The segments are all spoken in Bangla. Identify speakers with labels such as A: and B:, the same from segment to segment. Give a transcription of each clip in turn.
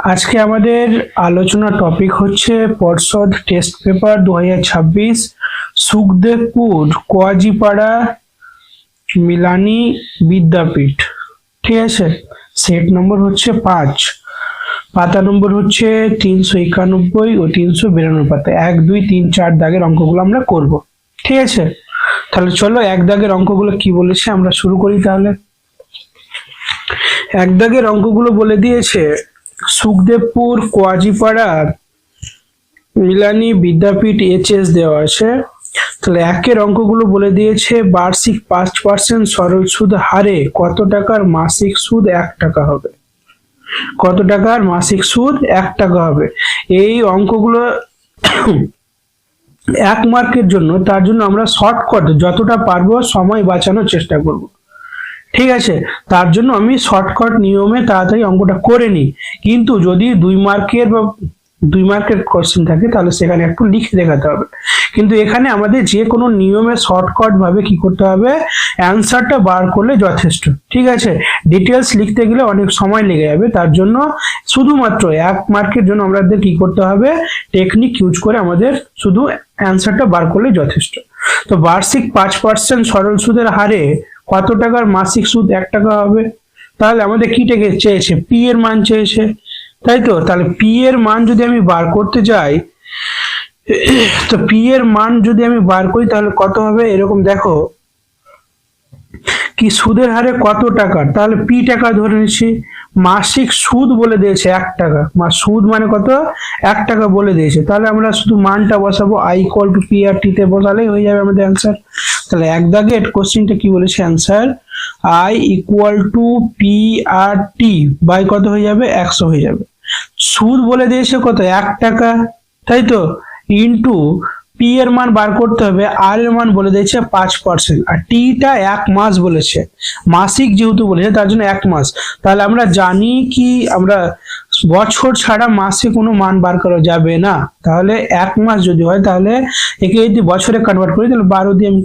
A: আজকে আমাদের আলোচনা টপিক হচ্ছে পর্ষদ টেস্ট পেপার 2026 সুখদেবপুর কোয়াজিপাড়া মিলানি বিদ্যাপীঠ। ঠিক আছে, সেট নম্বর হচ্ছে 5, পাতা নম্বর হচ্ছে 391 ও 392 পাতা 1 2 3 4 দাগের অঙ্কগুলো আমরা করব। ঠিক আছে, তাহলে চলো এক দাগের অঙ্কগুলো কি বলেছে আমরা শুরু করি। তাহলে এক দাগের অঙ্কগুলো বলে দিয়েছে সুখদেবপুর কোয়াজিপাড়া মিলানি বিদ্যাপীঠ এইচএস দেওয়া আছে। তাহলে একের অঙ্কগুলো বলে দিয়েছে বার্ষিক 5% সরল সুদ হারে কত টাকার মাসিক সুদ 1 টাকা হবে। কত টাকার মাসিক সুদ 1 টাকা হবে। এই অঙ্কগুলো 1 মার্কের জন্য, তার জন্য আমরা শর্টকাট যতটা পারবো সময় বাঁচানোর চেষ্টা করব। ঠিক আছে, তার জন্য আমি শর্টকাট নিয়মে তাড়াতাড়ি অঙ্কটা করে নিই। কিন্তু যদি 2 মার্কের বা 2 মার্কের কোশ্চেন থাকে তাহলে সেখানে একটু লিখে দেখাতে হবে। কিন্তু এখানে আমাদের যে কোনো নিয়মে শর্টকাট ভাবে কি করতে হবে, অ্যান্সারটা বার করলে যথেষ্ট। ঠিক আছে, ডিটেলস লিখতে গেলে অনেক সময় লেগে যাবে। তার জন্য শুধুমাত্র 1 মার্কের জন্য আমাদের কি করতে হবে, টেকনিক ইউজ করে আমাদের শুধু অ্যান্সারটা বার করলে যথেষ্ট। তো বার্ষিক 5% সরল সুদের হারে কত টাকার মাসিক সুদ 1 টাকা হবে। তাহলে আমাদের কি চেয়েছে, পি এর মান চেয়েছে, তাই তো। তাহলে পি এর মান যদি আমি বার করতে যাই, তো পি এর মান যদি আমি বার করি তাহলে কত হবে, এরকম দেখো কি সুদের হারে কত টাকার, তাহলে পি টাকা ধরে নিচ্ছি। মাসিক সুদ বলে দিয়েছে 1 টাকা, সুদ মানে কত, 1 টাকা বলে দিয়েছে। তাহলে আমরা শুধু মানটা বসাবো, I equal to P R টি তে বসালেই হয়ে যাবে আমাদের অ্যান্সার। তাহলে এক দাগে কোশ্চেনটা কি বলেছে, answer I equal to P R T by কত হয়ে যাবে, 100 হয়ে যাবে। সুদ বলে দিয়েছে কত, 1 টাকা, তাই তো, ইন্টু পি এর মান বার করতে হবে, আর এর মান বলে দিয়েছে 5%, আর টিটা 1 মাস বলেছে, মাসিক যেহেতু বলেছে তার জন্য 1 মাস। তাহলে আমরা জানি কি আমরা বছর ছাড়া মাসে কোনো মান বার করা যাবে না। তাহলে 1 মাস যদি হয় তাহলে একে যদি বছরে কনভার্ট করি তাহলে 12 দিয়ে আমি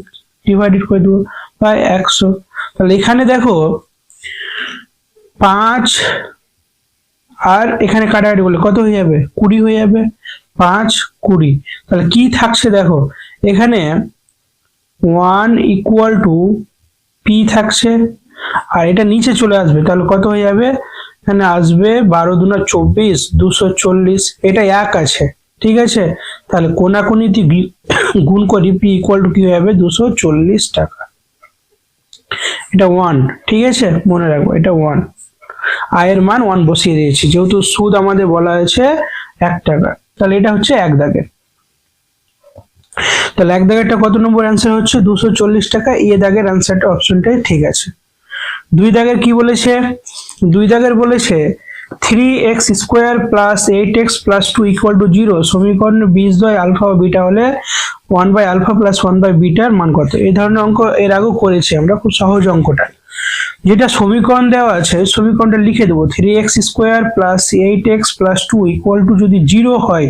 A: ডিভাইডেড করে দেবো বাই 100। তাহলে এখানে দেখো 5 আর এখানে কাটাকাটি করলে কত হয়ে যাবে, 20 হয়ে যাবে, 5 20। তাহলে কি থাকছে দেখো, এখানে 1 ইকুয়াল টু পি থাকছে, আর এটা নিচে চলে আসবে, তাহলে কত হয়ে যাবে, এখানে আসবে 12 দুনা 24, 240, এটা 1 আছে। ঠিক আছে, তাহলে কোনাকুনিতে গুণ করি, পি ইকুয়াল টু কি হয়ে যাবে, 240 টাকা। এটা 1, ঠিক আছে, মনে রাখবো এটা 1। আয়ের মান 1 বসিয়ে দিয়েছি, যেহেতু সুদ আমাদের বলা হয়েছে 1 টাকা। তাহলে এটা হচ্ছে এক দাগের। তাহলে এক দাগেরটা কত নম্বর অ্যান্সার হচ্ছে, 240 টাকা। এ দাগের অ্যান্সারটা অপশনটাই ঠিক আছে। 2 দাগের কি বলেছে, 2 দাগের বলেছে 3x square plus 8x plus 2 equal to 0 সমীকরণের বীজদ্বয় আলফা ও বিটা হলে 1 বাই আলফা প্লাস 1 বাই বিটার মান কত। এই ধরনের অঙ্ক এর আগেও করেছি আমরা, খুব সহজ অঙ্কটা। যেটা সমীকরণ দেওয়া আছে সমীকরণটা লিখে দেবো, 3x square plus 8x plus 2 equal two যদি 0 হয়,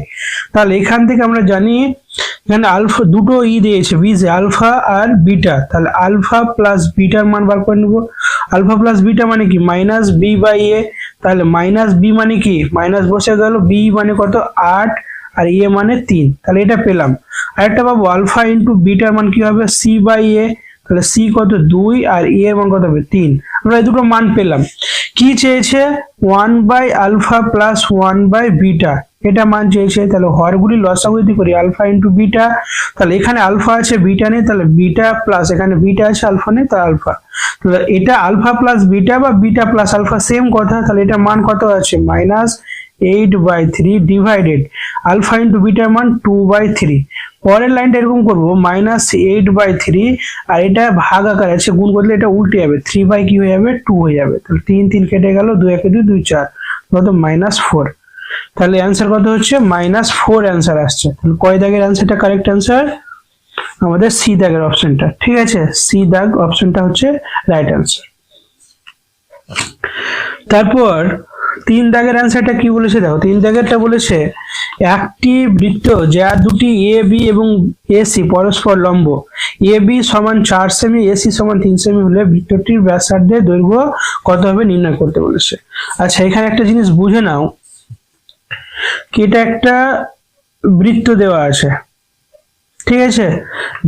A: তাহলে এখান থেকে আমরা জানি এখানে আলফা দুটো দিয়েছে বীজে, আলফা আর বিটা। তাহলে আলফা প্লাস বিটার মান বার করে নেবো। আলফা প্লাস বিটা মানে কি, মাইনাস বি বাই এ। তাহলে মাইনাস বি মানে কি, মাইনাস বসে গেল, বি মানে কত 8 আর এ মানে 3। তাহলে এটা পেলাম। আরেকটা পাবো, আলফা ইন্টু বিটার মান কি হবে, সি বাই এ। তাহলে সি কত 2 আর এ এর মান কত হবে 3। আমরা এই দুটো মান পেলাম। কি চেয়েছে, 1 by alpha plus 1 by beta, এটা মান চেয়েছে। তাহলে হরগুলি লসাগু যদি করি, আলফা ইন্টু বিটা, তাহলে এখানে আলফা আছে বিটা নেই, তাহলে বিটা প্লাস এখানে বিটা আছে আলফা নেই, তাহলে আলফা। তাহলে এটা আলফা প্লাস বিটা বা বিটা প্লাস আলফা সেম কথা। তাহলে এটা মান কত আছে, -8/3 ডিভাইডেড আলফা ইন্টু বিটার মান 2/3। পরের লাইনটা এরকম করবো, -8/3, আর এটা ভাগ আকার আছে, গুণ করলে এটা উল্টে যাবে, 3 বাই কি হয়ে যাবে 2 হয়ে যাবে। তাহলে 3 3 কেটে গেল, 2 1 2 2 4, কত -4। তাহলে অ্যান্সার কত হচ্ছে, -4 অ্যান্সার আসছে। তাহলে কয় দাগের অ্যান্সারটা কারেক্ট অ্যান্সার, আমাদের সি দাগের অপশনটা। ঠিক আছে, সি দাগ অপশনটা হচ্ছে রাইট অ্যান্সার। তারপর 3 দাগের অ্যান্সারটা কি বলেছে দেখো, 3 দাগেরটা বলেছে একটি বৃত্ত যার দুটি এ বি এবং এসি পরস্পর লম্ব, এ বি সমান 4 সেমি, এসি সমান 3 সেমি হলে বৃত্তটির ব্যাসার্ধের দৈর্ঘ্য কত হবে নির্ণয় করতে বলেছে। আচ্ছা, এখানে একটা জিনিস বুঝে নাও, কি এটা একটা বৃত্ত দেওয়া আছে, ঠিক আছে,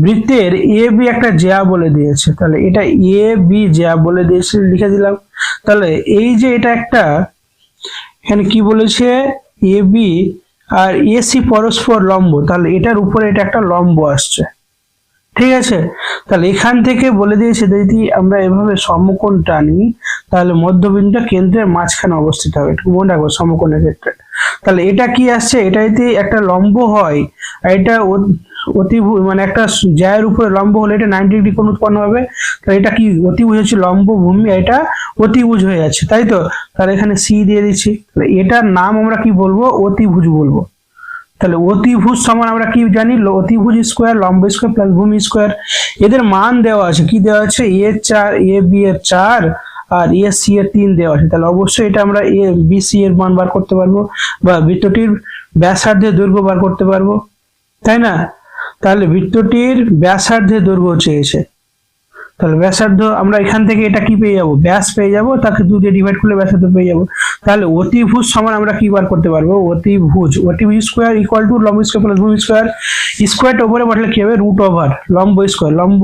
A: বৃত্তের এ বি একটা জ্যা বলে দিয়েছে, তাহলে এটা এ বি জ্যা বলে দিয়েছে, লিখে দিলাম। তাহলে এই যে এটা একটা, এখানে কি বলেছে, এ বি আর এসি পরস্পর লম্ব, তাহলে এটার উপরে এটা একটা লম্ব আসছে, ঠিক আছে। তাহলে এখান থেকে বলে দিয়েছে যদি আমরা এভাবে সমকোণ টানি তাহলে মধ্যবিন্দুটা কেন্দ্রের মাঝখানে অবস্থিত হবে, একটু মনে রাখবো সমকোণের ক্ষেত্রে। তাহলে এটা কি আসছে, এটা যদি একটা লম্ব হয় আর এটা অতিভুজ মানে একটা জ্যায়ের উপরে লম্ব হলে এটা 90 ডিগ্রি কোণ উৎপন্ন হবে, তাহলে এটা কি অতিভুজ হচ্ছে লম্ব ভূমি, এটা অতিভুজ হয়ে যাচ্ছে, তাই তো। তাহলে এখানে সি দিয়ে দিচ্ছি, তাহলে এটার নাম আমরা কি বলবো, অতিভুজ বলবো। তাহলে অতিভুজ সমান আমরা কি জানি, অতিভুজ স্কোয়ার লম্ব স্কোয়ার প্লাস ভূমি স্কোয়ার। এদের মান দেওয়া আছে, কি দেওয়া আছে, এ 4 এ বি এর 4 আর এ সি এর 3 দেওয়া আছে। তাহলে অবশ্যই এটা আমরা এ বি সি এর মান বার করতে পারবো, বা বৃত্তটির ব্যাসার্ধের দৈর্ঘ্য বার করতে পারবো, তাই না। তাহলে বৃত্তটির ব্যাসার্ধের দৈর্ঘ্য চেয়েছে, তাহলে ব্যাসার্ধ আমরা এখান থেকে এটা কি পেয়ে যাব, ব্যাস পেয়ে যাব, তাকে 2 দিয়ে ডিভাইড করলে ব্যাসার্ধ পেয়ে যাব। তাহলে অতিভুজ সমান আমরা কি বার করতে পারবো, অতিভুজ স্কোয়ার ইকুয়াল টু লম্ব স্কোয়ার প্লাস ভূমি স্কোয়ার, স্কোয়ারটা উপরে বসালে কি হবে, রুট ওভার লম্ব স্কোয়ার, লম্ব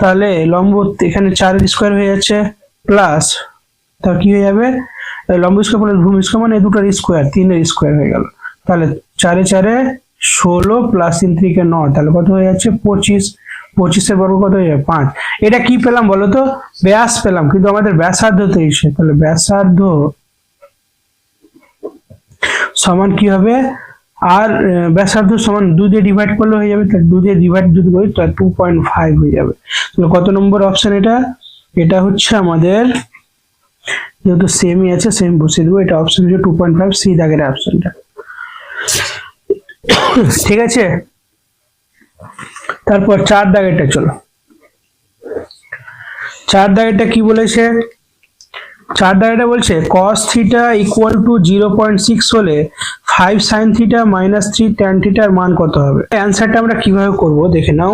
A: তাহলে লম্ব এখানে 4 এর স্কোয়ার হয়ে যাচ্ছে প্লাস, তা কি হয়ে যাবে, লম্ব স্কোয়ার প্লাস ভূমি স্কোয়ার মানে দুটোর স্কোয়ার, 3 এর স্কোয়ার হয়ে গেল। তাহলে 4 এ 4 এ 16 প্লাস 3 3 কে 9, তাহলে কত হয়ে যাচ্ছে 25, 25 এর বর্গ কত হয়ে যাবে 5। এটা কি পেলাম বলো তো, ব্যাস পেলাম, কিন্তু আমাদের ব্যাসার্ধ 23, তাহলে ব্যাসার্ধ সমান কি হবে, আর ব্যাসার্ধ সমান 2 দিয়ে ডিভাইড করলে হয়ে যাবে, তাহলে 2 দিয়ে ডিভাইড যদি করি তাহলে 2.5 হয়ে যাবে। তাহলে কত নম্বর অপশন এটা, এটা হচ্ছে আমাদের, যেহেতু সেমই আছে সেম বসিয়ে দেবো, এটা অপশন হচ্ছে 2.5, সি দাগের অপশনটা, ঠিক আছে। তারপর 4 দাগেরটা, চলো 4 দাগেরটা কি বলেছে, 4 দাগেরটা বলছে cos থিটা ইকুয়াল টু 0.6 হলে 5 sin থিটা মাইনাস 3 tan থিটার মান কত হবে। অ্যান্সারটা আমরা কিভাবে করব দেখে নাও।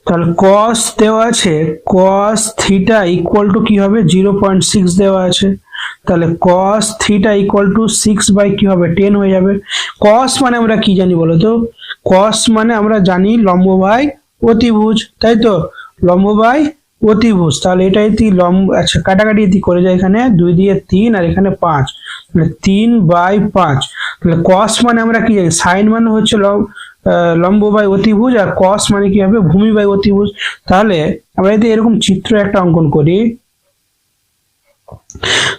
A: তাহলে cos দেওয়া আছে, cos থিটা ইকুয়াল টু কি হবে, 0.6 দেওয়া আছে, তাহলে cos theta equal to 6 by কি হবে 10 হয়ে যাবে। cos মানে আমরা কি জানি বলো তো, cos মানে আমরা জানি লম্ব বাই অতিভুজ, তাই তো, লম্ব বাই অতিভুজ। তাহলে এটা যদি লম্ব, আচ্ছা কাটাকাটি যদি করে যায়, এখানে 2 দিয়ে 3 আর এখানে 5, তাহলে 3/5। তাহলে cos মানে আমরা কি জানি, sin মানে হচ্ছে লম্ব বাই অতিভুজ, আর cos মানে কি হবে, ভূমি বাই অতিভুজ। তাহলে আমরা যদি এরকম চিত্র একটা অঙ্কন করি,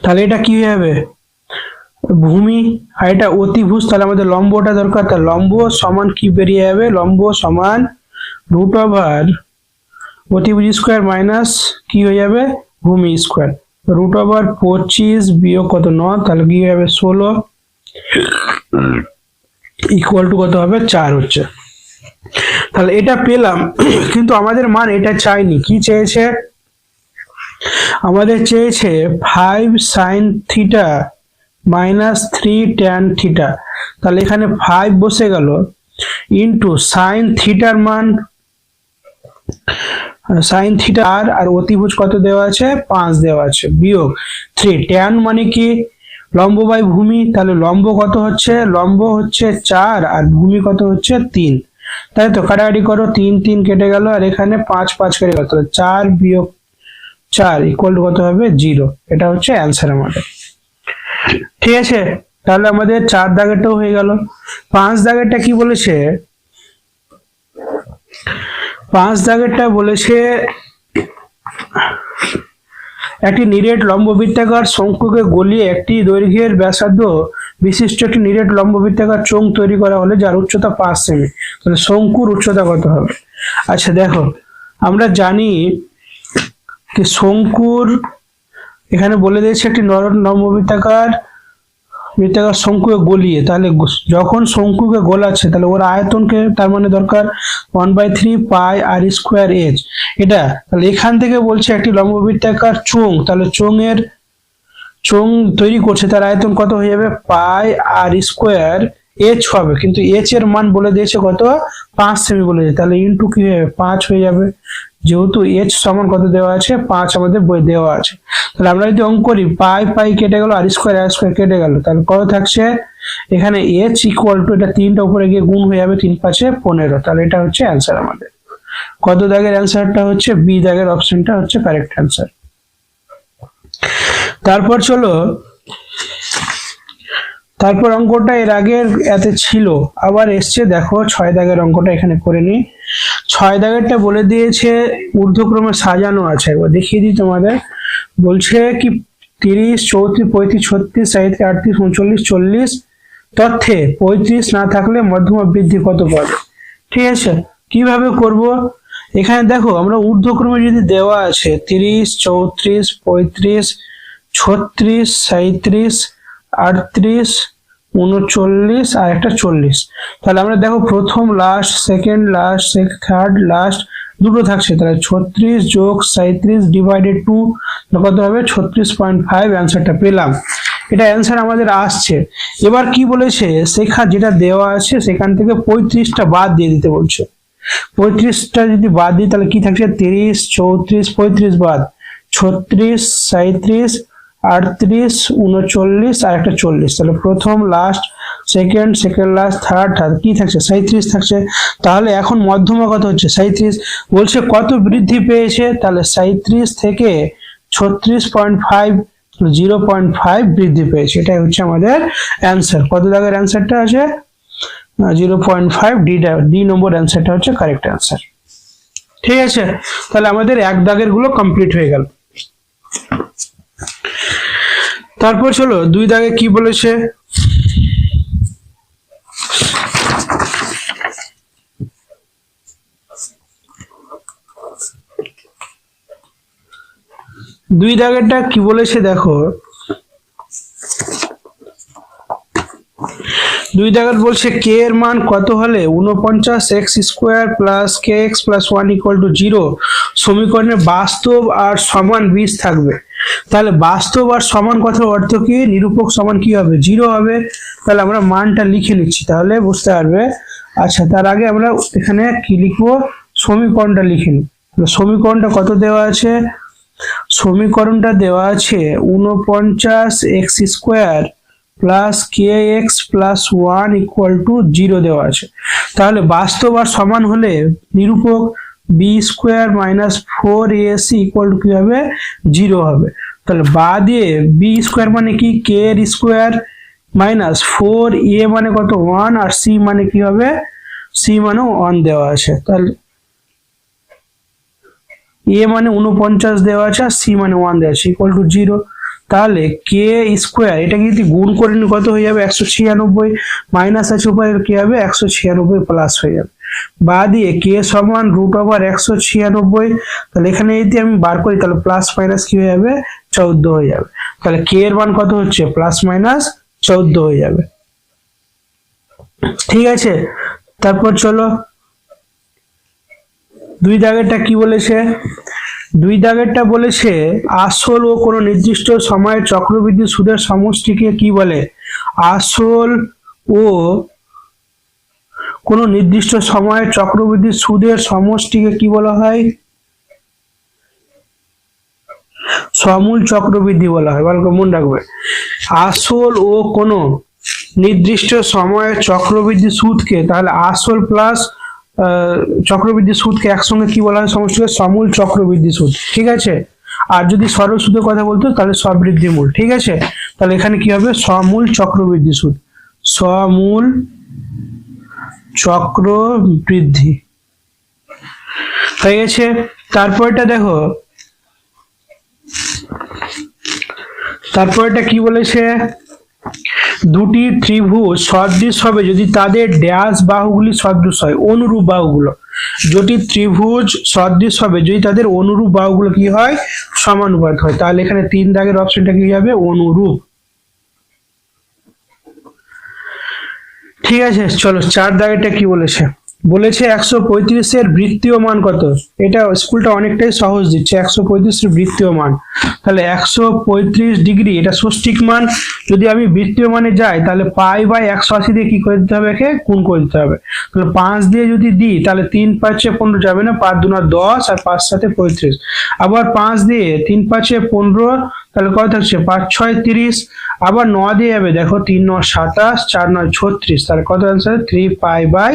A: তাহলে এটা কি হবে, ভূমি, আর এটা অতিভুজ, তাহলে আমাদের লম্বটা দরকার, তাহলে লম্ব সমান কি বেরিয়ে যাবে, লম্ব সমান রুট ওভার অতিভুজ স্কোয়ার মাইনাস কি হয়ে যাবে, ভূমি স্কোয়ার, রুট ওভার 25 বিয়োগ কত 9, তাহলে কি হবে 16 ইকুয়াল টু কত হবে 4 হচ্ছে। তাহলে এটা পেলাম, কিন্তু আমাদের মান এটা চাইনি, কি চেয়েছে, আমাদের চেয়েছে 5 sin theta minus 3 tan theta. তাহলে এখানে 5 বসে গেল ইন্টু sin থিটার মান, sin থিটা আর অতিভুজ কত দেওয়া আছে 5 দেওয়া আছে, বিয়োগ 3 tan মানে কি লম্ব বাই ভূমি, তাহলে লম্ব কত হচ্ছে, লম্ব হচ্ছে 4 আর ভূমি কত হচ্ছে 3, তাই তো, কাটাকাটি করো, 3 3 কেটে গেল, আর এখানে 5 5 কেটে গেল, তাহলে 4 বিয়োগ 4 ইকুয়াল টু কত হবে 0। এটা হচ্ছে অ্যান্সার আমাদের, ঠিক আছে। তাহলে আমাদের 4 দাগেরটাও হয়ে গেল। 5 দাগেরটা কি বলেছে, 5 দাগেরটা বলেছে একটি নিরেট লম্ববৃত্তাকার শঙ্কুকে গলিয়ে একটি দৈর্ঘ্যের ব্যাসার্ধ বিশিষ্ট একটি নিরেট লম্ববৃত্তাকার চোঙ তৈরি করা হলে যার উচ্চতা 5 সেমি, তাহলে শঙ্কুর উচ্চতা কত হবে। আচ্ছা দেখো, আমরা জানি যে শঙ্কুর, এখানে বলে দিয়েছে একটি লম্ববৃত্তাকার শঙ্কুকে গলিয়ে, তাহলে যখন শঙ্কুকে গোলাচ্ছে তাহলে ওর আয়তনকে, তার মানে দরকার 1/3 পাই আর স্কোয়ার এইচ, এটা। তাহলে এখান থেকে বলছে একটি লম্ববৃত্তাকার চোঙ, তাহলে চোঙ তৈরি করছে, তার আয়তন কত হয়ে যাবে পাই আর স্কোয়ার এইচ হবে, কিন্তু এইচ এর মান বলে দিয়েছে কত 5 সেমি বলে দিয়েছে, তাহলে ইনটু কি হবে 5 হয়ে যাবে, যেহেতু এইচ সমান কত দেওয়া আছে 5 আমাদের বই দেওয়া আছে। তাহলে আমরা যদি অঙ্ক করি পাই পাই কেটে গেল, আর স্কোয়ার কেটে গেল, তাহলে কত থাকছে এখানে এইচ ইকুয়াল টু, এটা 3টা উপরে গিয়ে গুণ হয়ে যাবে, 3 5 15, তাহলে এটা হচ্ছে অ্যান্সার আমাদের। কত দাগের অ্যান্সারটা হচ্ছে বি দাগের অপশনটা হচ্ছে কারেক্ট অ্যান্সার। তারপর চলো, তারপর অঙ্কটা এর আগের এতে ছিল আবার এসছে, দেখো 6 দাগের অঙ্কটা এখানে করে নি। 6 দাগেরটা বলে দিয়েছে ঊর্ধ্বক্রমে সাজানো আছে, একবার দেখিয়ে দিই তোমাদের। বলছে কি 30 34 35 36 37 38 39 40 তথ্যে 35 না থাকলে মধ্যমা বৃদ্ধি কত পাবে। ঠিক আছে, কিভাবে করব, এখানে দেখো আমরা ঊর্ধ্বক্রমে যদি দেওয়া আছে 30 34 35 36 37 38 39 আর একটা 40, তাহলে আমরা দেখো প্রথম last, second last, third last দুটো থাকছে, তাহলে 36 যোগ 37 ডিভাইডেড 2 কত হবে 36.5, অ্যান্সারটা পেলাম। এটা অ্যান্সার আমাদের আসছে। এবার কি বলেছে, সেখানে যেটা দেওয়া আছে সেখান থেকে 35টা বাদ দিয়ে দিতে বলছে। 35টা যদি বাদ দিই তাহলে কি থাকছে 30 34 35 বাদ 36 37 38 39 আর একটা 40, তাহলে প্রথম লাস্ট, সেকেন্ড লাস্ট, থার্ড কি থাকছে 37 থাকছে। তাহলে এখন মধ্যমা কত হচ্ছে 37, বলছে কত বৃদ্ধি পেয়েছে, তাহলে 37 থেকে 36.5 0.5 বৃদ্ধি পেয়েছে, এটাই হচ্ছে আমাদের অ্যান্সার। কত দাগের অ্যান্সারটা আছে 0.5, ডি নম্বর অ্যান্সারটা হচ্ছে কারেক্ট অ্যান্সার। ঠিক আছে, তাহলে আমাদের এক দাগের গুলো কমপ্লিট হয়ে গেল। তারপর চলো 2 দাগে কি বলেছে, দুই দাগেরটা কি বলেছে দেখো, 2 দাগের বলছে কে এর মান কত হলে 49x² + kx + 1 = 0 সমীকরণে বাস্তব আর সমান বীজ থাকবে। তাহলে বাস্তব আর সমান কথার অর্থ কি, নিরূপক সমান কি হবে 0 হবে। তাহলে আমরা মানটা লিখে নিচ্ছি, তাহলে বুঝতে পারবে। আচ্ছা, তার আগে আমরা এখানে কি লিখবো, সমীকরণটা লিখে নিই। সমীকরণটা কত দেওয়া আছে, সমীকরণটা দেওয়া আছে 49x² + kx + 1 = 0 দেওয়া আছে। তাহলে বাস্তব আর সমান হলে নিরূপক b² - 4ac = কি হবে 0 হবে। তাহলে বা দিয়ে b² মানে কি k এর স্কয়ার মাইনাস 4a মানে কত 1, আর c মানে কি হবে, c মানে 1 দেওয়া আছে। তাহলে a মানে 49 দেওয়া আছে, আর c মানে 1 দেওয়া আছে, = 0। তাহলে k² এটাকে যদি গুণ করে নি কত হয়ে যাবে 196, মাইনাস আছে উপরে কি হবে 196 প্লাস হয়ে যাবে। বা দিয়ে k সমান √196, তাহলে এখানে যদি আমি বার করি তাহলে প্লাস মাইনাস কি হয়ে যাবে 14 হয়ে যাবে। তাহলে k এর মান কত হচ্ছে প্লাস মাইনাস 14 হয়ে যাবে। ঠিক আছে, তারপর চলো 2 দাগেরটা কি বলেছে, 2 দাগেরটা বলেছে আসল ও কোনো নির্দিষ্ট সময়ের চক্রবৃদ্ধি সুদের সমষ্টিকে কি বলে, আসল ও কোনো নির্দিষ্ট সময়ের চক্রবৃদ্ধি সুদের সমষ্টিকে কি বলা হয়, সমূল চক্রবৃদ্ধি বলা হয়। ভালো করে মনে রাখবে, আসল ও কোনো নির্দিষ্ট সময়ের চক্রবৃদ্ধি সুদকে, তাহলে আসল প্লাস চক্রবৃদ্ধি সুদকে একসঙ্গে কি বলা হয়, সমষ্টিকে সমূল চক্রবৃদ্ধি সুদ। ঠিক আছে, আর যদি সরল সুদের কথা বলতো তাহলে সবৃদ্ধি মূল। ঠিক আছে, তাহলে এখানে কি হবে সমূল চক্রবৃদ্ধি সুদ, সমূল চক্রবৃদ্ধি হয়ে গেছে। তারপরটা দেখো, তারপরটা কি বলেছে, দুটি ত্রিভুজ সদৃশ হবে যদি তাদের ড্যাশ বাহুগুলি সদৃশ হয়, অনুরূপ বাহুগুলো। দুটি ত্রিভুজ সদৃশ হবে যদি তাদের অনুরূপ বাহুগুলো কি হয় সমানুপাত হয়। তাহলে এখানে 3 দাগের অপশনটা কি হবে অনুরূপ। ঠিক আছে, চলো 4 দাগেরটা কি বলেছে, বলেছে 135 বৃত্তীয় মান কত। এটা স্কুলটা অনেকটাই সহজ দিচ্ছে, 135 বৃত্তীয় মান। তাহলে 135 ডিগ্রি এটা ষষ্ঠিক মান। যদি আমি বৃত্তীয় মানে যাই তাহলে পাই বাই 180 দিয়ে কি করে দিতে হবে, একে গুণ করে দিতে হবে। তাহলে 5 দিয়ে যদি দিই তাহলে 3 5 15 যাবে না, 5 2 10 আর 5 7 35। আবার 5 দিয়ে 3 5 15, তাহলে কত থাকছে 5 6 30। আবার 9 দিয়ে যাবে, দেখো 3 9 27, 4 9 36, তাহলে কত অ্যান্সার 3 পাই বাই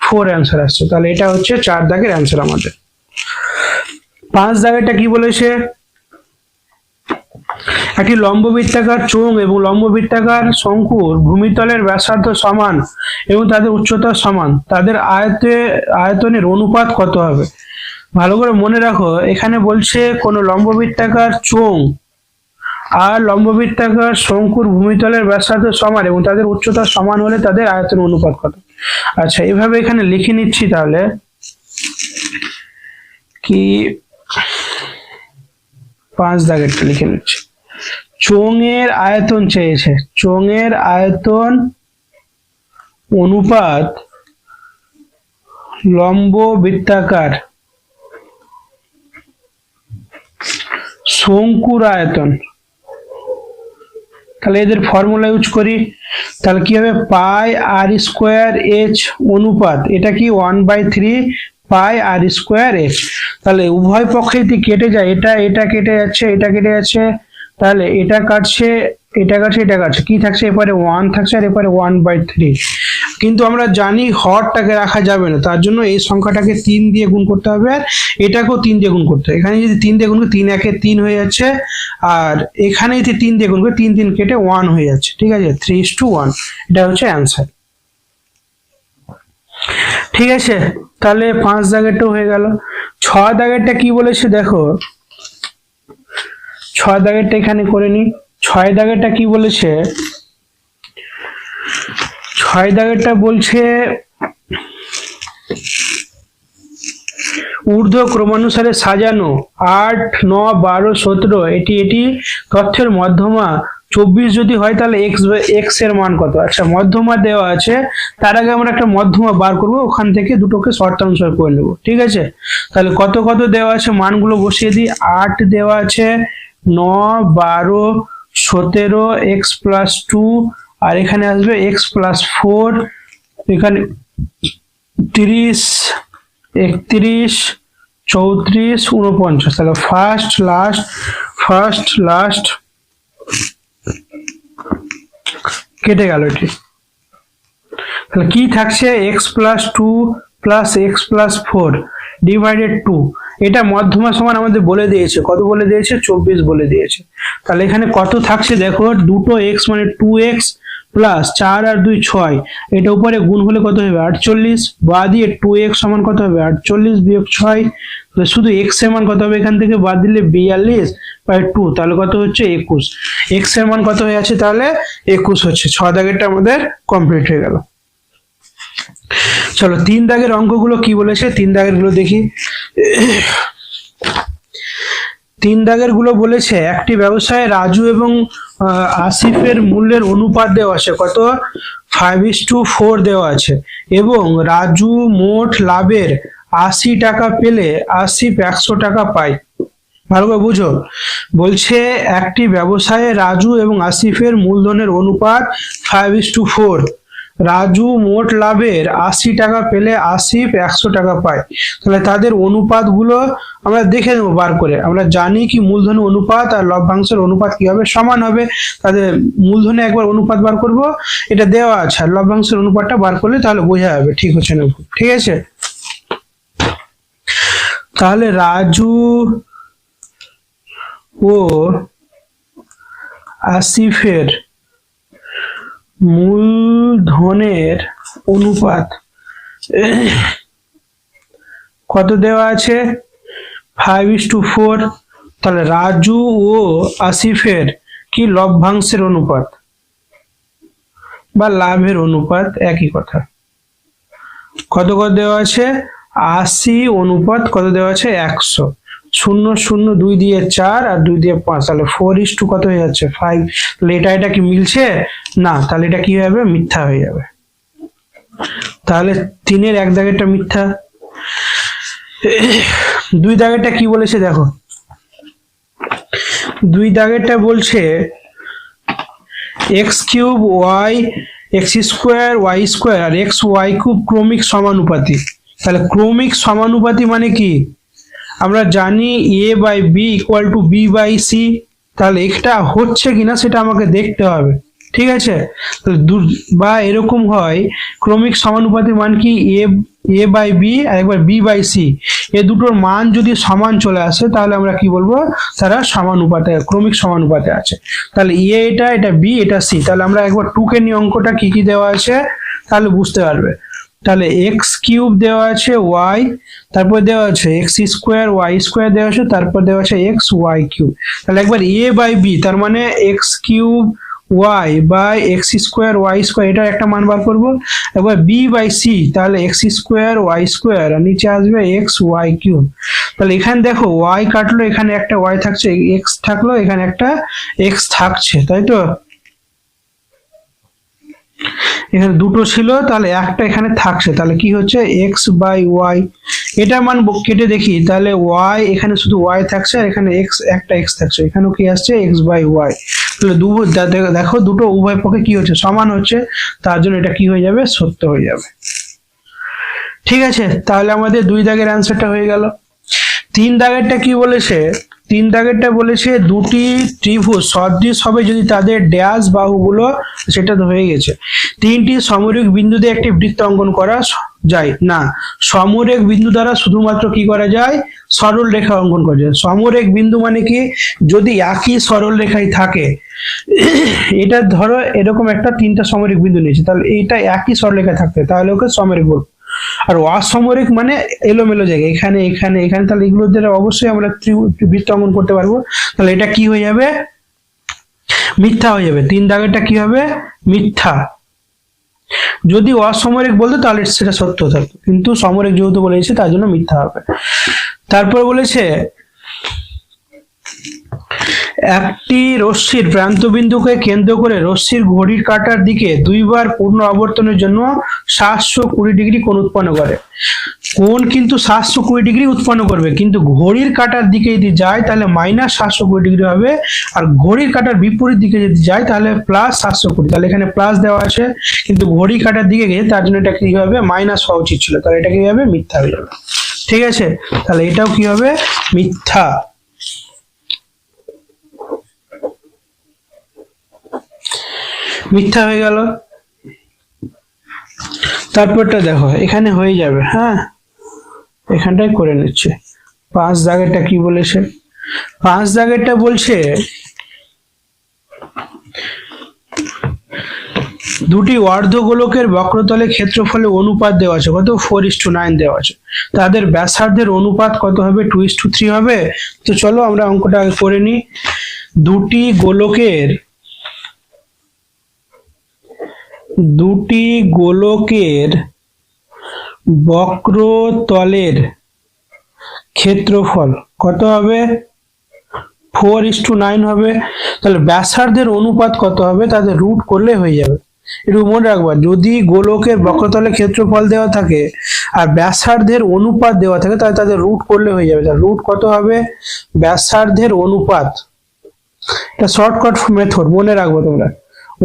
A: 4 অ্যান্সার আসছে। তাহলে এটা হচ্ছে 4 দাগের অ্যান্সার আমাদের। 5 দাগেরটা কি বলেছে, একটি লম্ববৃত্তাকার চোঙ এবং লম্ববৃত্তাকার শঙ্কুর ভূমিতলের ব্যাসার্ধ সমান এবং তাদের উচ্চতা সমান, তাদের আয়তনের অনুপাত কত হবে। ভালো করে মনে রাখো, এখানে বলছে কোন লম্ববৃত্তাকার চোঙ আর লম্ববৃত্তাকার শঙ্কুর ভূমিতলের ব্যাসার্ধ সমান এবং তাদের উচ্চতা সমান হলে তাদের আয়তন অনুপাত কত। আচ্ছা, এভাবে এখানে লিখে নিচ্ছি তাহলে কি, 5 দাগেরটা লিখে নিচ্ছি। চোঙের আয়তন চেয়েছে, চোঙের আয়তন অনুপাত লম্ববৃত্তাকার শঙ্কুর আয়তন। তাহলে এদের ফর্মুলা ইউজ করি, তাহলে কি হবে, পাই আর স্কোয়ার এইচ অনুপাত, এটা কি 1/3 পাই আর স্কোয়ার এইচ। তাহলে উভয় পক্ষে যদি কেটে যায়, এটা কেটে যাচ্ছে, এটা কেটে যাচ্ছে, তাহলে এটা কাটছে, এটা কাটছে, এটা কাটছে, কি থাকছে এপারে 1 থাকছে আর এপারে 1/3। কিন্তু আমরা জানি হরটাকে রাখা যাবে না, তার জন্য এই সংখ্যাটাকে 3 দিয়ে গুণ করতে হবে আর এটাকেও 3 দিয়ে গুণ করতে হবে। এখানে যদি 3 দিয়ে গুণ করি 3 একে 3 হয়ে যাচ্ছে, আর এখানে যদি 3 দিয়ে গুণ করি 3 3 কেটে 1 হয়ে যাচ্ছে। ঠিক আছে, 3:1, এটা হচ্ছে অ্যান্সার। ঠিক আছে, তাহলে 5 দাগেরটা হয়ে গেল। 6 দাগেরটা কি বলেছে দেখো, 6 দাগেরটা এখানে করে নি। 6 দাগেরটা কি বলেছে, 6 দাগেরটা বলছে ঊর্ধ্ব ক্রমানুসারে সাজানো 8 9 12 17, এটি তথ্যের মধ্যমা 24 যদি হয় তাহলে এক্স এর মান কত। আচ্ছা, মধ্যমা দেওয়া আছে, তার আগে আমরা একটা মধ্যমা বার করব, ওখান থেকে দুটোকে শর্তানুসার করে নেব। ঠিক আছে, তাহলে কত কত দেওয়া আছে মানগুলো বসিয়ে দিই। 8 দেওয়া আছে, 9 12 17 এক্স প্লাস 2, আর এখানে আসবে এক্স প্লাস 4, এখানে 30 31 34 49। তাহলে ফার্স্ট লাস্ট কেটে গেল এটি। তাহলে কি থাকছে, x plus 2 plus x plus 4 divided 2। এটা মধ্যমা সমান আমাদের বলে দিয়েছে, কত বলে দিয়েছে, 24 বলে দিয়েছে। তাহলে এখানে কত থাকছে দেখো, দুটো এক্স মানে 2x প্লাস 4 আর 2 6, এটা উপরে গুণ হলে কত হবে 48, বাদ দিয়ে 2x সমান কত হবে 48 বিয়োগ 6, তাহলে শুধু x এর মান কত হবে, এখান থেকে বাদ দিলে 42/2, তাহলে কত হচ্ছে 21। x এর মান কত হয়ে আছে, তাহলে 21 হচ্ছে। 6 দাগেরটা আমাদের কমপ্লিট হয়ে গেল। চলো 3 দাগের অঙ্কগুলো কি বলেছে, 3 দাগের গুলো দেখি। 3 দাগের গুলো বলেছে একটি ব্যবসায় রাজু এবং আসিফের মূল্যের অনুপাত দেওয়া আছে, কত 5:4 দেওয়া আছে, এবং রাজু মোট লাভের 80 টাকা পেলে আসিফ 100 টাকা পায়। ভালো করে বুঝো, বলছে একটি ব্যবসায়ে রাজু এবং আসিফের মূলধনের অনুপাত 5:4, রাজু মোট লাভের 80 টাকা পেলে আসিফ 100 টাকা পায়। তাহলে তাদের অনুপাত গুলো আমরা দেখে নেবো বার করে। আমরা জানি কি মূলধনের অনুপাত আর লভ্যাংশের অনুপাত কি হবে, সমান হবে। তাদের মূলধনে একবার অনুপাত বার করব, এটা দেওয়া আছে, আর লভ্যাংশের অনুপাতটা বার করলে তাহলে বোঝা যাবে ঠিক হচ্ছে না ভুল। ঠিক আছে, তাহলে রাজু ও আসিফের মূলধনের অনুপাত কত দেওয়া আছে, 5:4। তাহলে রাজু ও আসিফের কি লভ্যাংশের অনুপাত বা লাভের অনুপাত, একই কথা। কত কত দেওয়া আছে, 80 অনুপাত কত দেওয়া আছে 100, 0 0 2 দিয়ে 4 আর 2 দিয়ে 5, তাহলে 4:2 কত হয়ে যাচ্ছে 5। তাহলে এটা কি মিলছে না, তাহলে এটা কি হবে, মিথ্যা হয়ে যাবে। তাহলে 3-এর 1 দাগেরটা মিথ্যা। 2 দাগেরটা কি বলেছে দেখো, 2 দাগেরটা বলছে x cube y x square y square আর x y কিউব ক্রমিক সমানুপাতি। তাহলে ক্রমিক সমানুপাতি মানে কি, আমরা জানি a by b equal to b by c। তাহলে এটা হচ্ছে কিনা সেটা আমাকে দেখতে হবে, ঠিক আছে। বা এরকম হয় ক্রমিক সমানুপাতির মান কি a বাই b আর একবার b বাই c, এ দুটোর মান যদি সমান চলে আসে তাহলে আমরা কি বলবো, তারা সমানুপাতে ক্রমিক সমানুপাতে আছে। তাহলে এটা b এটা c। তাহলে আমরা একবার 2 কে নিয়ে অঙ্কটা কি কি দেওয়া আছে তাহলে বুঝতে পারবে। তাহলে x কিউব দেওয়া আছে y, তারপর দেওয়া আছে x স্কোয়ার y স্কোয়ার দেওয়া আছে, তারপর দেওয়া আছে x y কিউব। তাহলে একবার a বাই b তার মানে x cube y by x square y square, এটা একটা মান বার করবো। একবার b বাই c, তাহলে x স্কোয়ার y স্কোয়ার আর নিচে আসবে x y কিউব। তাহলে এখানে দেখো y কাটলো, এখানে একটা y থাকছে, x থাকলো, এখানে একটা x থাকছে, তাই তো। এখানে দুটো ছিল, তাহলে একটা এখানে থাকছে, তাহলে কি হচ্ছে x বাই y। এটা মান কেটে দেখি, তাহলে y এখানে শুধু y থাকছে আর এখানে x একটা x থাকছে, এখানেও কি আসছে x বাই y। তাহলে দেখো দুটো উভয় পক্ষে কি হচ্ছে, সমান হচ্ছে, তার জন্য এটা কি হয়ে যাবে, সত্য হয়ে যাবে। ঠিক আছে, তাহলে আমাদের 2 দাগের অ্যান্সারটা হয়ে গেল। 3 দাগেরটা কি বলেছে, 3 দাগেরটা বলেছে দুটি ত্রিভুজ সদৃশ হবে যদি তাদের ড্যাশ বাহুগুলো, সেটা তো হয়ে গেছে। 3টি সমরেখ বিন্দুতে একটি বৃত্ত অঙ্কন করা যায় না। সমরেখ বিন্দু দ্বারা শুধুমাত্র কি করা যায়, সরল রেখা অঙ্কন করা যায়। সমরেখ বিন্দু মানে কি, যদি একই সরল রেখায় থাকে, এটা ধরো এরকম একটা 3টা সমরেখ বিন্দু নিয়েছে, তাহলে এইটা একই সরল রেখায় থাকতে তাহলে ওকে সমরেখ বলবো। আর অসমরেখ মানে এলোমেলো জায়গা, এখানে এখানে এখানে, তাহলে এগুলোর দ্বারা অবশ্যই আমরা বৃত্ত অঙ্কন করতে পারবো। তাহলে এটা কি হয়ে যাবে, মিথ্যা হয়ে যাবে। 3 দাগেরটা কি হবে, মিথ্যা। যদি অসমরেখ বলতো তাহলে সেটা সত্য থাকতো, কিন্তু সমরেখ যেহেতু বলেছে তার জন্য মিথ্যা হবে। তারপর বলেছে একটি রশ্মির প্রান্তবিন্দুকে কেন্দ্র করে রশ্মির ঘড়ির কাঁটার দিকে 2 বার পূর্ণ আবর্তনের জন্য 720 ডিগ্রি কোণ উৎপন্ন করে। কোণ কিন্তু 720 ডিগ্রি উৎপন্ন করবে, কিন্তু ঘড়ির কাঁটার দিকে যদি যায় তাহলে -720 ডিগ্রি হবে, আর ঘড়ির কাঁটার বিপরীত দিকে যদি যায় তাহলে +720। তাহলে এখানে প্লাস দেওয়া আছে, কিন্তু ঘড়ির কাঁটার দিকে গিয়ে তার জন্য এটা কি হবে, মাইনাস হওয়া উচিত ছিল, তাহলে এটা কি হবে, মিথ্যা হয়ে যাবে। ঠিক আছে, তাহলে এটাও কি হবে, মিথ্যা। মিথ্যা হয়ে গেল। তারপরটা দেখো এখানে হয়ে যাবে, হ্যাঁ এখানটাই করে নিচ্ছে। 5 দাগেরটা কি বলেছে, 5 দাগেরটা বলছে দুটি অর্ধগোলকের বক্রতলে ক্ষেত্রফলের অনুপাত দেওয়া আছে কত, 4:9 দেওয়া আছে। তাদের ব্যাসার্ধের অনুপাত কত হবে, 2:3 হবে। তো চলো আমরা অঙ্কটা আগে করে নিই। দুটি গোলকের বক্রতলের ক্ষেত্রফল কত হবে, 4:9 হবে। তাহলে ব্যাসার্ধের অনুপাত কত হবে, তাদের রুট করলে হয়ে যাবে। একটু মনে রাখবা, যদি গোলকের বক্রতলের ক্ষেত্রফল দেওয়া থাকে আর ব্যাসার্ধের অনুপাত দেওয়া থাকে তাহলে তাদের রুট করলে হয়ে যাবে। তাহলে রুট কত হবে, ব্যাসার্ধের অনুপাত, এটা শর্টকাট মেথড মনে রাখবো তোমরা।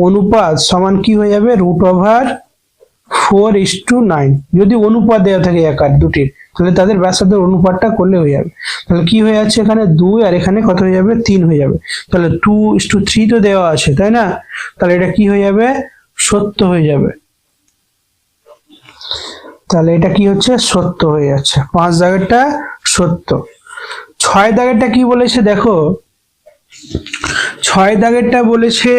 A: অনুপাত সমান কি হয়ে যাবে, √4:9। যদি অনুপাত দেওয়া থাকে একার দুটির, তাহলে তাদের ব্যাসার্ধের অনুপাতটা করলে হয়ে যাবে। তাহলে কি হয়ে যাচ্ছে, এখানে 2 আর এখানে কত হয়ে যাবে, 3 হয়ে যাবে। তাহলে 2:3 তো দেওয়া আছে, তাই না। তাহলে এটা কি হয়ে যাবে, সত্য হয়ে যাবে। তাহলে এটা কি হচ্ছে, সত্য হয়ে যাচ্ছে। 5 দাগেরটা সত্য। 6 দাগেরটা কি বলেছে দেখো, 6 দাগেরটা বলেছে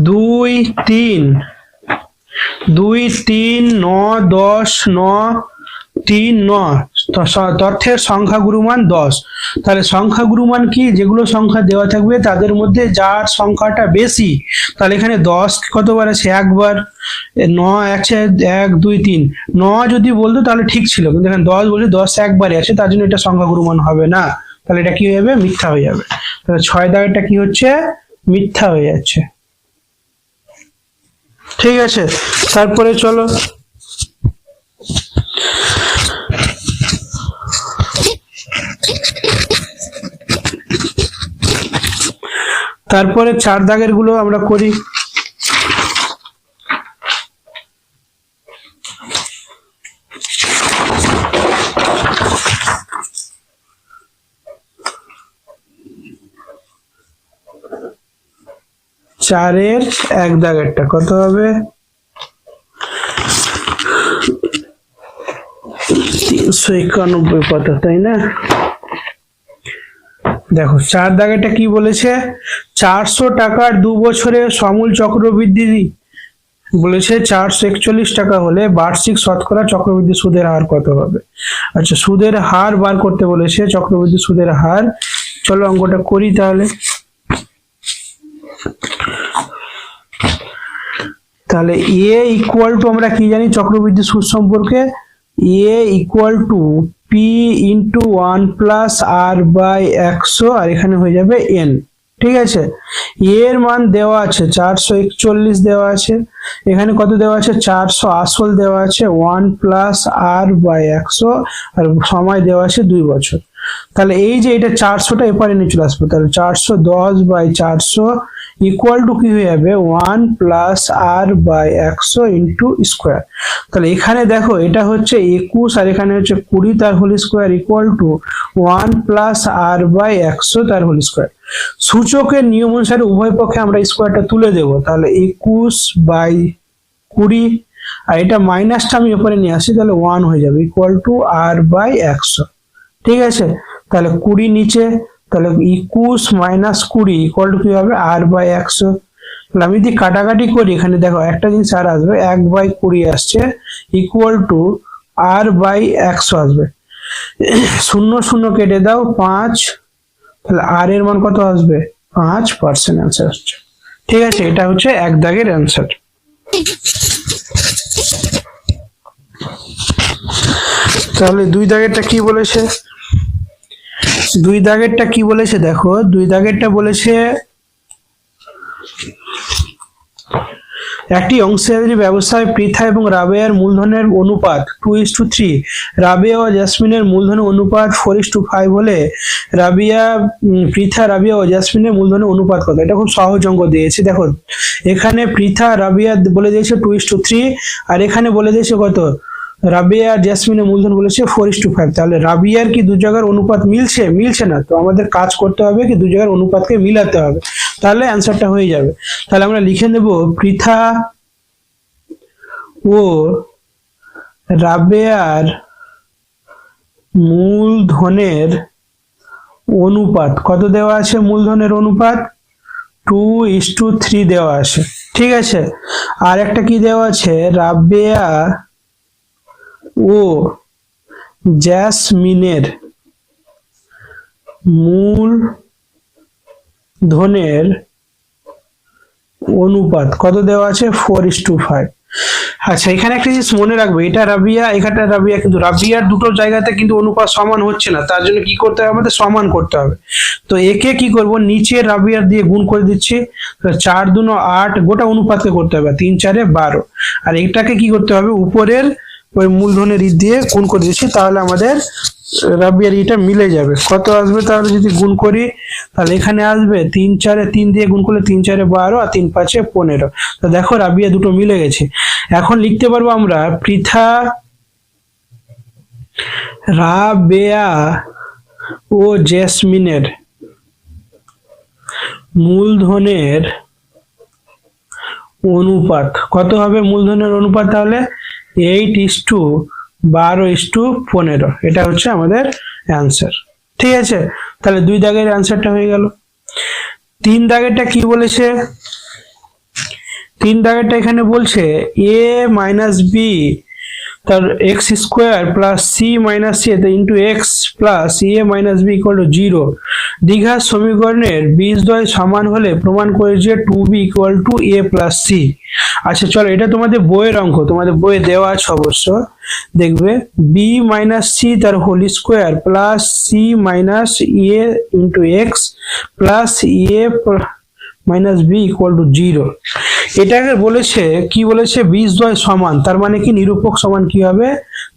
A: 2, 3, 9, 10, 9, 3, 9 তথ্যের সংখ্যা গুরুমান 10। তাহলে সংখ্যা গুরুমান কি, যেগুলো সংখ্যা দেওয়া থাকবে তাদের মধ্যে যার সংখ্যাটা বেশি, তাহলে এখানে 10 কতবার আছে, একবার। 9 আছে 1, 2, 3, 9 যদি বলতো তাহলে ঠিক ছিল, কিন্তু এখানে 10 বলে 10 একবারে আছে, তার জন্য এটা সংখ্যা গুরুমান হবে না। তাহলে এটা কি হয়ে যাবে, মিথ্যা হয়ে যাবে। তাহলে 6 দাগেরটা কি হচ্ছে, মিথ্যা হয়ে যাচ্ছে। ঠিক আছে, তারপরে চলো তারপরে 4 দাগের গুলো আমরা করি। চারের 1 দাগেরটা কত হবে? 391 কত, তাই না? দেখো 4 দাগেরটা কি বলেছে, 400 টাকার 2 বছরে সমূল চক্রবৃদ্ধি বলেছে 441 টাকা হলে বার্ষিক শতকরা চক্রবৃদ্ধি সুদের হার কত হবে? আচ্ছা, সুদের হার বার করতে বলেছে, চক্রবৃদ্ধি সুদের হার। চলো অঙ্কটা করি তাহলে। তাহলে এ ইকুয়াল টু, আমরা কি জানি চক্রবৃদ্ধি সুদ সম্পর্কে, A equal to P into 1 plus R by 100, আর এখানে হয়ে যাবে এন। ঠিক আছে, এর মান দেওয়া আছে 441 দেওয়া আছে, এখানে কত দেওয়া আছে 400 আসল দেওয়া আছে, 1 প্লাস আর বাই 100, আর সময় দেওয়া আছে 2 বছর। তাহলে এই যে এটা 400টা এপারে নিয়ে চলে আসবে, তাহলে 410 বাই 400 ইকুয়াল টু কি হয়ে যাবে 1 plus R by 100 into square. তাহলে এখানে দেখো এটা হচ্ছে 21 আর এখানে হচ্ছে 20 তার whole square equal to 1 plus R by 100 তার হোল স্কোয়ার। সূচকের নিয়ম অনুসারে উভয় পক্ষে আমরা স্কোয়ারটা তুলে দেব, তাহলে 21 বাই 20, আর এটা মাইনাসটা আমি উপরে নিয়ে আসি, তাহলে 1 হয়ে যাবে ইকুয়াল টু আর বাই 100। ঠিক আছে, তাহলে 20 নিচে, তাহলে 21 মাইনাস 20 ইকুয়াল টু কি হবে আর বাই 100। তাহলে আমি যদি কাটাকাটি করি, এখানে দেখো একটা জিনিস আর আসবে, 1 বাই 20 আসছে ইকুয়াল টু আর বাই 100 আসবে, 0 0 কেটে দাও 5, তাহলে আর এর মান কত আসবে 5% অ্যান্সার আসছে। ঠিক আছে, এটা হচ্ছে 1 দাগের অ্যান্সার। তাহলে 2 দাগেরটা কি বলেছে, 2 দাগেরটা কি বলেছে দেখো, 2 দাগেরটা বলেছে একটি অংশীদারি ব্যবসায় পৃথা এবং রাবেয়ার মূলধনের অনুপাত 2:3, রাবেয়া ও জেসমিনের মূলধনের অনুপাত 4:5 হলে পৃথা, রাবেয়া ও জেসমিনের মূলধনের অনুপাত কত? এটা খুব সহজ অঙ্ক দিয়েছে। দেখো এখানে পৃথা রাবেয়া বলে দিয়েছে 2:3, আর এখানে বলে দিয়েছে কত, রাবেয়া আর জেসমিনের মূলধন বলেছে 4:5। তাহলে রাবিয়ার কি 2 জায়গার অনুপাত মিলছে? মিলছে না, তো আমাদের কাজ করতে হবে কি 2 জায়গার অনুপাতকে মিলাতে হবে, তাহলে অ্যান্সারটা হয়ে যাবে। তাহলে আমরা লিখে নেব পৃথা ও রাবেয়ার মূলধনের অনুপাত কত দেওয়া আছে? মূলধনের অনুপাত 2:3 দেওয়া আছে। ঠিক আছে, আর একটা কি দেওয়া আছে, রাবেয়া ও জেসমিনের মূলধনের অনুপাত কত দেওয়া আছে? 4:5। আচ্ছা, এখানে একটা জিনিস মনে রাখবে, এটা রাবিয়া, এখানটা রাবিয়া, কিন্তু রাবিয়ার দুটো জায়গাতে কিন্তু অনুপাত সমান হচ্ছে না, তার জন্য কি করতে হবে, আমাদের সমান করতে হবে। তো একে কি করব, নিচে রাবিয়ার দিয়ে গুণ করে দিচ্ছি, 4 2 8, গোটা অনুপাতকে করতে হবে 3 4 12, আর এটাকে কি করতে হবে, উপরের ওই মূলধনের ই দিয়ে গুণ করে দিচ্ছি, তাহলে আমাদের রাবিয়ার ইটা মিলে যাবে। কত আসবে তাহলে যদি গুণ করি, তাহলে এখানে আসবে 3 4 3 দিয়ে গুণ করলে 3 4 12 আর 3 5 15। তো দেখো রাবিয়া দুটো মিলে গেছে। এখন লিখতে পারবো আমরা পৃথা রাবেয়া ও জেসমিনের মূলধনের অনুপাত কত হবে? মূলধনের অনুপাত তাহলে 8:12:15, এটা হচ্ছে আমাদের অ্যান্সার। ঠিক আছে, তাহলে 2 দাগের অ্যান্সারটা হয়ে গেল। 3 দাগেরটা কি বলেছে, 3 দাগেরটা এখানে বলছে a মাইনাস বি তার x square plus C minus C into x plus A minus B equal to 0 দ্বিঘাত সমীকরণের বীজদ্বয় সমান হলে প্রমাণ করে যে 2b equal to a plus C. আচ্ছা চলো, এটা তোমাদের বইয়ের অঙ্ক, তোমাদের বইয়ে দেওয়া আছে অবশ্য, দেখবে b মাইনাস সি তার whole square plus C minus A into x plus A minus B equal to 0। এটাকে বলেছে কি বলেছে বীজদ্বয় সমান, তার মানে কি নিরূপক সমান কি হবে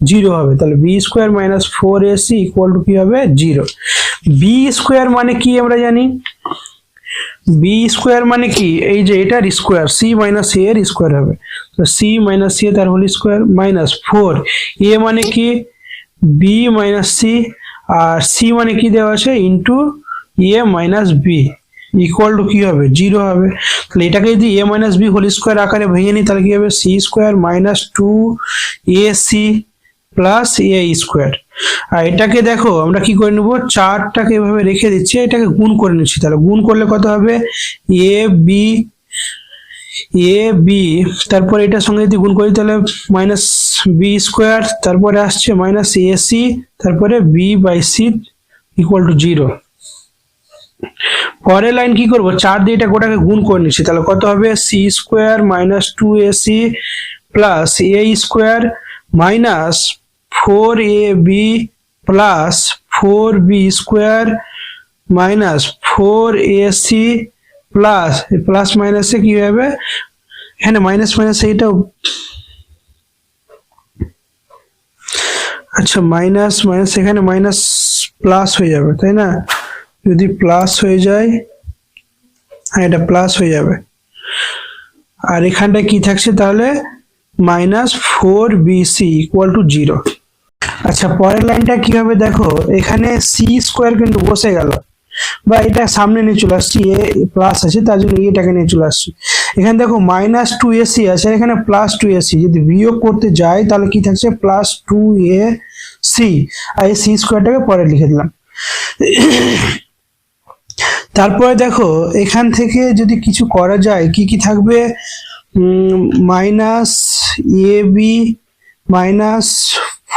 A: 0 হবে। তাহলে B square minus 4ac equal to কি হবে 0। বি স্কোয়ার মানে কি আমরা জানি, বি স্কোয়ার মানে কি এই যে এটার স্কোয়ার সি মাইনাস এ এর স্কোয়ার হবে, তো সি মাইনাস এ তার হোল স্কোয়ার মাইনাস 4 এ মানে কি বি মাইনাস সি, আর সি মানে কি দেওয়া আছে into A minus B equal to কি হবে 0 হবে। তাহলে এটাকে যদি A minus B whole square আকারে ভেঙে নিই তাহলে কি হবে C square minus 2ac plus A square. আর এটাকে দেখো আমরা কি করে নেবো, চারটাকে এভাবে রেখে দিচ্ছি, এটাকে গুণ করে নিচ্ছি, তাহলে গুণ করলে কত হবে এ বি তারপর এটার সঙ্গে যদি গুণ করি তাহলে মাইনাস বি স্কোয়ার, তারপরে আসছে মাইনাস এসি, তারপরে B by C equal to 0। পরের লাইন কি করব, 4 দিয়ে এটা গোটাকে গুণ করে নিচ্ছি, তাহলে কত হবে C square minus 2ac plus A square minus 4ab plus 4b square minus 4ac plus plus মাইনাসে কি হবে এখানে মাইনাস মাইনাস এইটাও, আচ্ছা মাইনাস মাইনাস এখানে মাইনাস প্লাস হয়ে যাবে তাই না, যদি প্লাস হয়ে যায় হ্যাঁ এটা প্লাস হয়ে যাবে, আর এখানটা কি থাকছে তাহলে মাইনাস 4bc ইকুয়াল টু 0। আচ্ছা পরের লাইনটা কি হবে দেখো, এখানে সি স্কোয়ার কিন্তু বসে গেল বা এটা সামনে নিয়ে চলে আসছি, এ প্লাস আছে তার জন্য এটাকে নিয়ে চলে আসছি। এখানে দেখো মাইনাস 2ac আছে, এখানে প্লাস 2ac, যদি বিয়োগ করতে যাই তাহলে কি থাকছে প্লাস 2ac, আর এই সি স্কোয়ারটাকে পরে লিখে দিলাম। তারপরে দেখো এখান থেকে যদি কিছু করা যায় কি কি থাকবে, minus A B minus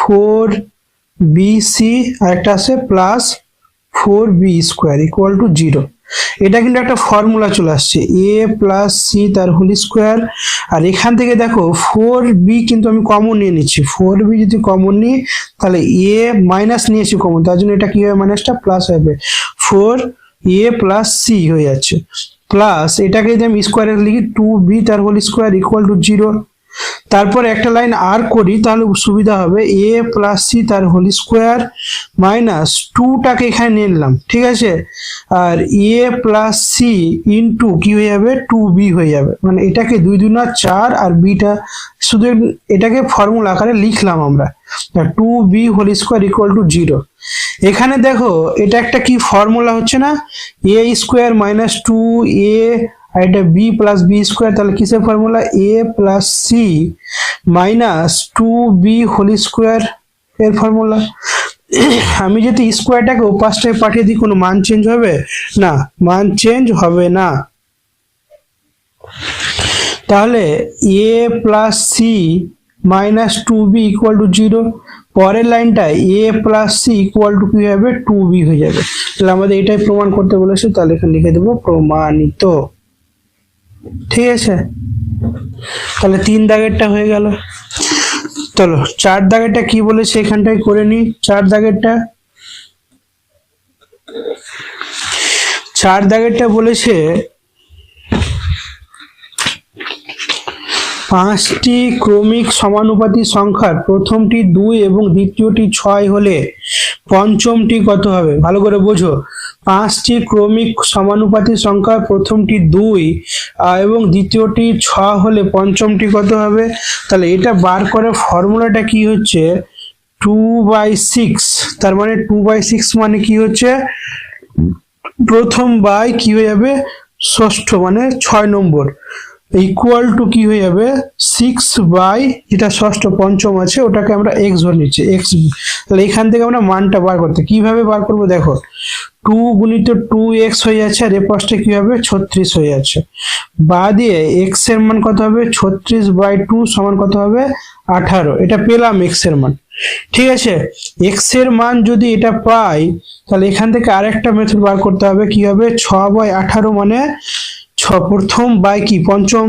A: 4bc আর একটা আছে plus 4b square equal to 0। এটা কিন্তু একটা ফর্মুলা চলে আসছে এ প্লাস সি তার হোল স্কোয়ার, আর এখান থেকে দেখো 4b কিন্তু আমি কমন নিয়ে নিচ্ছি, 4b যদি কমন নিই তাহলে এ মাইনাস নিয়েছি কমন, তার জন্য এটা কি হবে মাইনাসটা প্লাস হবে 4a প্লাস সি হয়ে যাচ্ছে, প্লাস এটাকে যদি আমি স্কোয়ারে লিখি 2b তার হোল স্কোয়ার ইকুয়াল টু 0। তারপর একটা লাইন আর করি তাহলে সুবিধা হবে এ প্লাস সি তার হোল স্কোয়ার মাইনাস 2টাকে এখানে নিয়ে নিলাম ঠিক আছে, আর এ প্লাস সি ইন্টু কি হয়ে যাবে 2b হয়ে যাবে, মানে এটাকে 2 2 4 আর বিটা শুধু এটাকে ফর্মুলা আকারে লিখলাম আমরা 2b whole square equal to 0। এখানে দেখো এটা একটা কি ফর্মুলা হচ্ছে না, এ স্কোয়ার মাইনাস 2a আর এটা বি প্লাস বি স্কোয়ার, তাহলে কিসের formula A plus C minus 2b whole square এর ফর্মুলা। আমি যদি স্কোয়ারটাকে ওপাশটায় পাঠিয়ে দিই কোনো মান চেঞ্জ হবে না, মান চেঞ্জ হবে না, তাহলে A plus C minus 2b equal to 0। পরের লাইনটা A plus C equal to কি হবে 2b হয়ে যাবে, তাহলে আমাদের এটাই প্রমাণ করতে বলেছে, তাহলে এখানে লিখে দেবো প্রমাণিত। ঠিক আছে, তাহলে 3 দাগেরটা হয়ে গেল। চলো 4 দাগেরটা কি বলেছে এখানটায় করে নি। 4 দাগেরটা বলেছে 5টি ক্রমিক সমানুপাতি সংখ্যার প্রথমটি 2 এবং দ্বিতীয়টি 6 হলে পঞ্চমটি কত হবে, ভালো করে বোঝো। 5টি ক্রমিক সমানুপাতি সংখ্যার প্রথমটি 2 এবং দ্বিতীয়টি 6 হলে পঞ্চমটি কত হবে, তাহলে এটা বার করে ফর্মুলাটা কি হচ্ছে 2/6, তার মানে 2/6 মানে কি হচ্ছে প্রথম বাই কি হয়ে যাবে ষষ্ঠ মানে 6 নম্বর ইকুয়াল টু কি হয়ে যাবে 6 বাই যেটা ষষ্ঠ পঞ্চম আছে ওটাকে আমরা x ধরে নিচ্ছি x। তাহলে এখান থেকে আমরা মানটা বার করতে কিভাবে বার করব দেখো 2 গুণিত 2x হয়ে যাচ্ছে আর এ পাশে কি হবে 36 হয়ে যাচ্ছে, বা দিয়ে x এর মান কত হবে 36/2 সমান কত হবে 18, এটা পেলাম x এর মান। ঠিক আছে, x এর মান যদি এটা পাই তাহলে এখান থেকে আরেকটা মেথড বার করতে হবে, কি হবে 6/18 মানে 6 প্রথম বাই কি পঞ্চম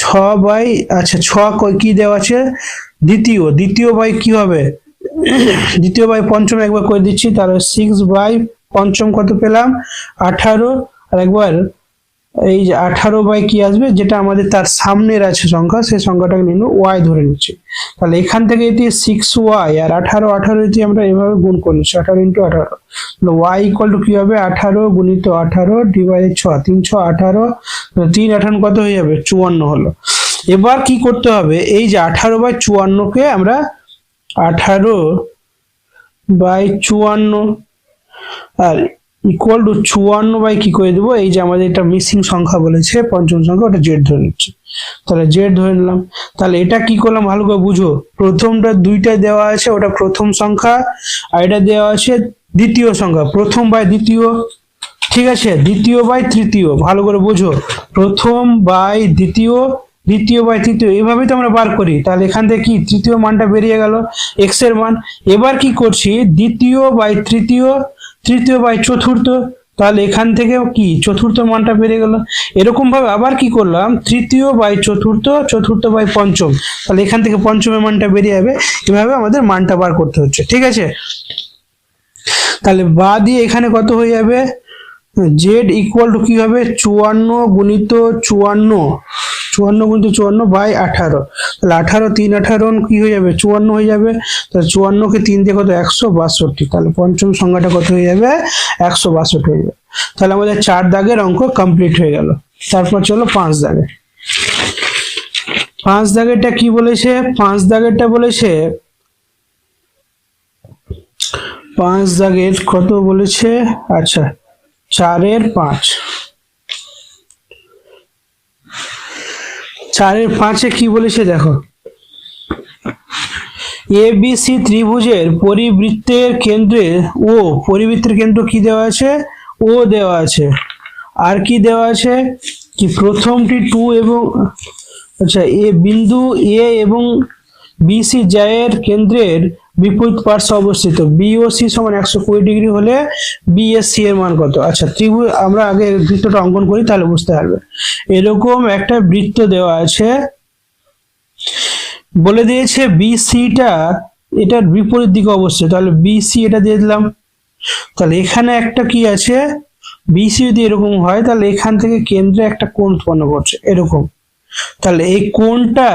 A: 6 বাই আচ্ছা 6 কি দেওয়া আছে দ্বিতীয় বাই কি হবে দ্বিতীয় বাই পঞ্চম একবার করে দিচ্ছি, তাহলে 6 বাই পঞ্চম কত পেলাম 18, আর একবার এই যে 18 বাই কি আসবে, যেটা আমাদের তার সামনের আছে সংখ্যা, সেই সংখ্যাটাকে নিয়ে ওয়াই ধরে নিচ্ছি। তাহলে এখান থেকে এটি 6y আর 18 দিয়ে আমরা এভাবে গুণ করে নিচ্ছি, 18 ইন্টু 18, ওয়াই ইকুয়াল টু কি হবে, 18 গুণিত 18 ডিভাইডেড 6, 3 6 18, 3 18 কত হয়ে যাবে, 54 হলো। এবার কি করতে হবে, এই যে 18 বাই 54 কে আমরা 18 বাই 54 আর ইকুয়াল টু 54 বাই কি করে দেবো, এই যে আমাদের এটা মিসিং সংখ্যা বলেছে পঞ্চম সংখ্যা, ওটা জেড ধরে নিচ্ছি। তাহলে জেড ধরে নিলাম। তাহলে এটা কি করলাম ভালো করে বুঝো, প্রথমটা দুইটা দেওয়া আছে, ওটা প্রথম সংখ্যা, আর এটা দেওয়া আছে দ্বিতীয় সংখ্যা, প্রথম বাই দ্বিতীয়, ঠিক আছে, দ্বিতীয় বাই তৃতীয়, ভালো করে বুঝো, প্রথম বাই দ্বিতীয়, দ্বিতীয় বাই তৃতীয়, এইভাবেই তো আমরা বার করি। তাহলে এখান থেকে কি তৃতীয় মানটা বেরিয়ে গেল, এক্স এর মান। এবার কি করছি, দ্বিতীয় বাই তৃতীয়, তৃতীয় বাই চতুর্থ, তাহলে এখান থেকে কি চতুর্থ মানটা বেরিয়ে গেল। এরকম ভাবে আবার কি করলাম, তৃতীয় বাই চতুর্থ, চতুর্থ বাই পঞ্চম, তাহলে এখান থেকে পঞ্চমের মানটা বেরিয়ে যাবে। এভাবে আমাদের মানটা বার করতে হচ্ছে, ঠিক আছে। তাহলে বা দিয়ে এখানে কত হয়ে যাবে, জেড ইকুয়াল টু কি হবে, 54 গুণিত 54, 54 গুণিত 54 বাই 18, তাহলে 18 3 18 কি হয়ে যাবে, 54 হয়ে যাবে। তাহলে 54 কে 3 দিয়ে কত, 162, তাহলে পঞ্চম সংখ্যাটা কত হয়ে যাবে, 162 হয়ে যাবে। তাহলে আমাদের 4 দাগের অঙ্ক কমপ্লিট হয়ে গেল। তারপর চলো 5 দাগে। 5 দাগেরটা কি বলেছে, 5 দাগেরটা বলেছে, 5 দাগের কত বলেছে, আচ্ছা 4 এর 5, 4 এর 5 কি বলেছে দেখো, এবিসি ত্রিভুজের পরিবৃত্তের কেন্দ্রে ও, পরিবৃত্তের কেন্দ্র কি দেওয়া আছে, ও দেওয়া আছে, আর কি দেওয়া আছে, কি প্রথমটি 2 এবং আচ্ছা এ বিন্দু এ এবং বিসি জায়ের কেন্দ্রের বিপরীত পার্শ্বে অবস্থিত, বিওসি সমান 120 ডিগ্রি হলে বিএসসি এর মান কত। আচ্ছা ত্রিভুজ, আমরা আগে বৃত্তটা অঙ্কন করি তাহলে বুঝতে পারবে। এরকম একটা বৃত্ত দেওয়া আছে, বলে দিয়েছে বিসিটা এটার বিপরীত দিকে অবস্থিত, তাহলে বিসি এটা দিয়ে দিলাম। তাহলে এখানে একটা কি আছে, বিসি যদি এরকম হয় তাহলে এখান থেকে কেন্দ্রে একটা কোণ উৎপন্ন করছে এরকম, তাহলে এই কোণটা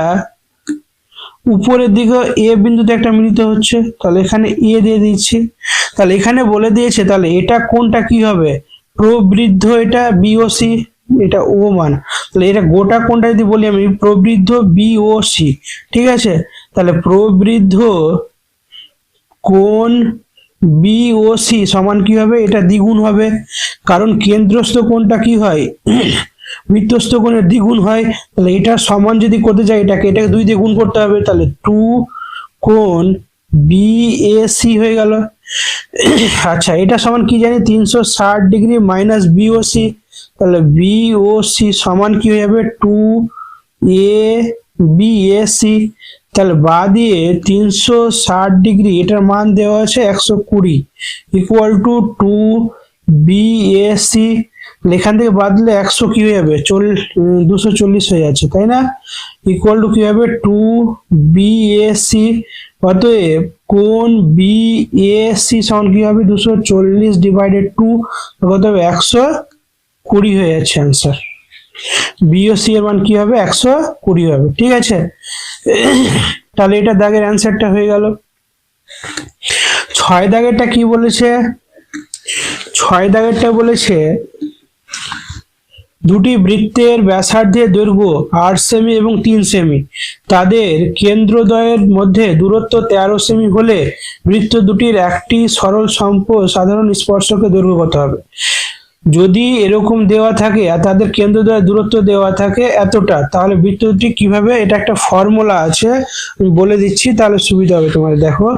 A: উপরের দিকে এ বিন্দুতে একটা মিলিত হচ্ছে, তাহলে এখানে এ দিয়ে দিচ্ছি। তাহলে এখানে বলে দিয়েছে, তাহলে এটা কোণটা কি হবে, প্রবৃদ্ধ, এটা বিওসি, এটা ও মান, তাহলে এটা গোটা কোণটা যদি বলি আমি, প্রবৃদ্ধ বিওসি, ঠিক আছে। তাহলে প্রবৃদ্ধ কোণ বিওসি সমান কি হবে, এটা দ্বিগুণ হবে, কারণ কেন্দ্রস্থ কোণটা কি হয়, বৃত্তস্থ কোণের দ্বিগুণ হয়। তাহলে এটা সমান যদি করতে চাই, এটাকে 2 দিয়ে গুণ করতে হবে, তাহলে 2 কোণ বিএসি হয়ে গেল। আচ্ছা এটা সমান কি জানি, 360 ডিগ্রি মাইনাস বিওসি, তাহলে বিওসি সমান কি হয়ে যাবে, 2 এ বিএসি। তাহলে বা দিয়ে 360 ডিগ্রি, এটার মান দেওয়া আছে 120, ইকুয়াল টু 2 বিএসি। এখান থেকে বাদলে 100 কি হয়ে যাবে, 240 হয়ে যাচ্ছে, তাই না, ইকুয়াল টু কি হবে 2 বিএসি। অতএব কোণ বিএসি সমান কি হবে, 240 ডিভাইডেড 2, কত হবে, 120 হয়ে যাচ্ছে অ্যান্সার। বিওসি এর মান কি হবে, 120 হবে, ঠিক আছে। তাহলে এটা দাগের অ্যান্সারটা হয়ে গেল। 6 দাগেরটা কি বলেছে, 6 দাগেরটা বলেছে দুটি বৃত্তের ব্যাসার্ধের দৈর্ঘ্য 8 সেমি এবং 3 সেমি, তাদের কেন্দ্রদ্বয়ের মধ্যে দূরত্ব 13 সেমি হলে বৃত্ত দুটির একটি সরল সাধারণ স্পর্শকের দৈর্ঘ্য কত হবে। যদি এরকম দেওয়া থাকে আর তাদের কেন্দ্রদ্বয়ের দূরত্ব দেওয়া থাকে এতটা, তাহলে বৃত্ত দুটি কিভাবে, এটা একটা ফর্মুলা আছে আমি বলে দিচ্ছি তাহলে সুবিধা হবে তোমাদের। দেখো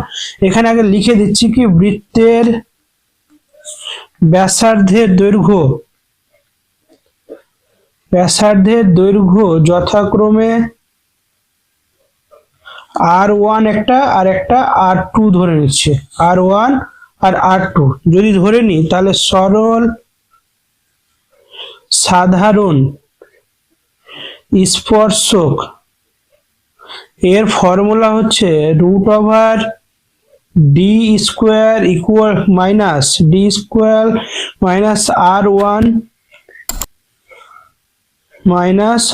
A: এখানে আগে লিখে দিচ্ছি কি, বৃত্তের ব্যাসার্ধের দৈর্ঘ্য যথাক্রমে R1 একটা আর একটা R2 ধরে নিচ্ছে, R1 আর R2 যদি ধরে নি, তাহলে সরল সাধারণ স্পর্শক এর ফর্মুলা হচ্ছে √d square equal minus d square minus R1 minus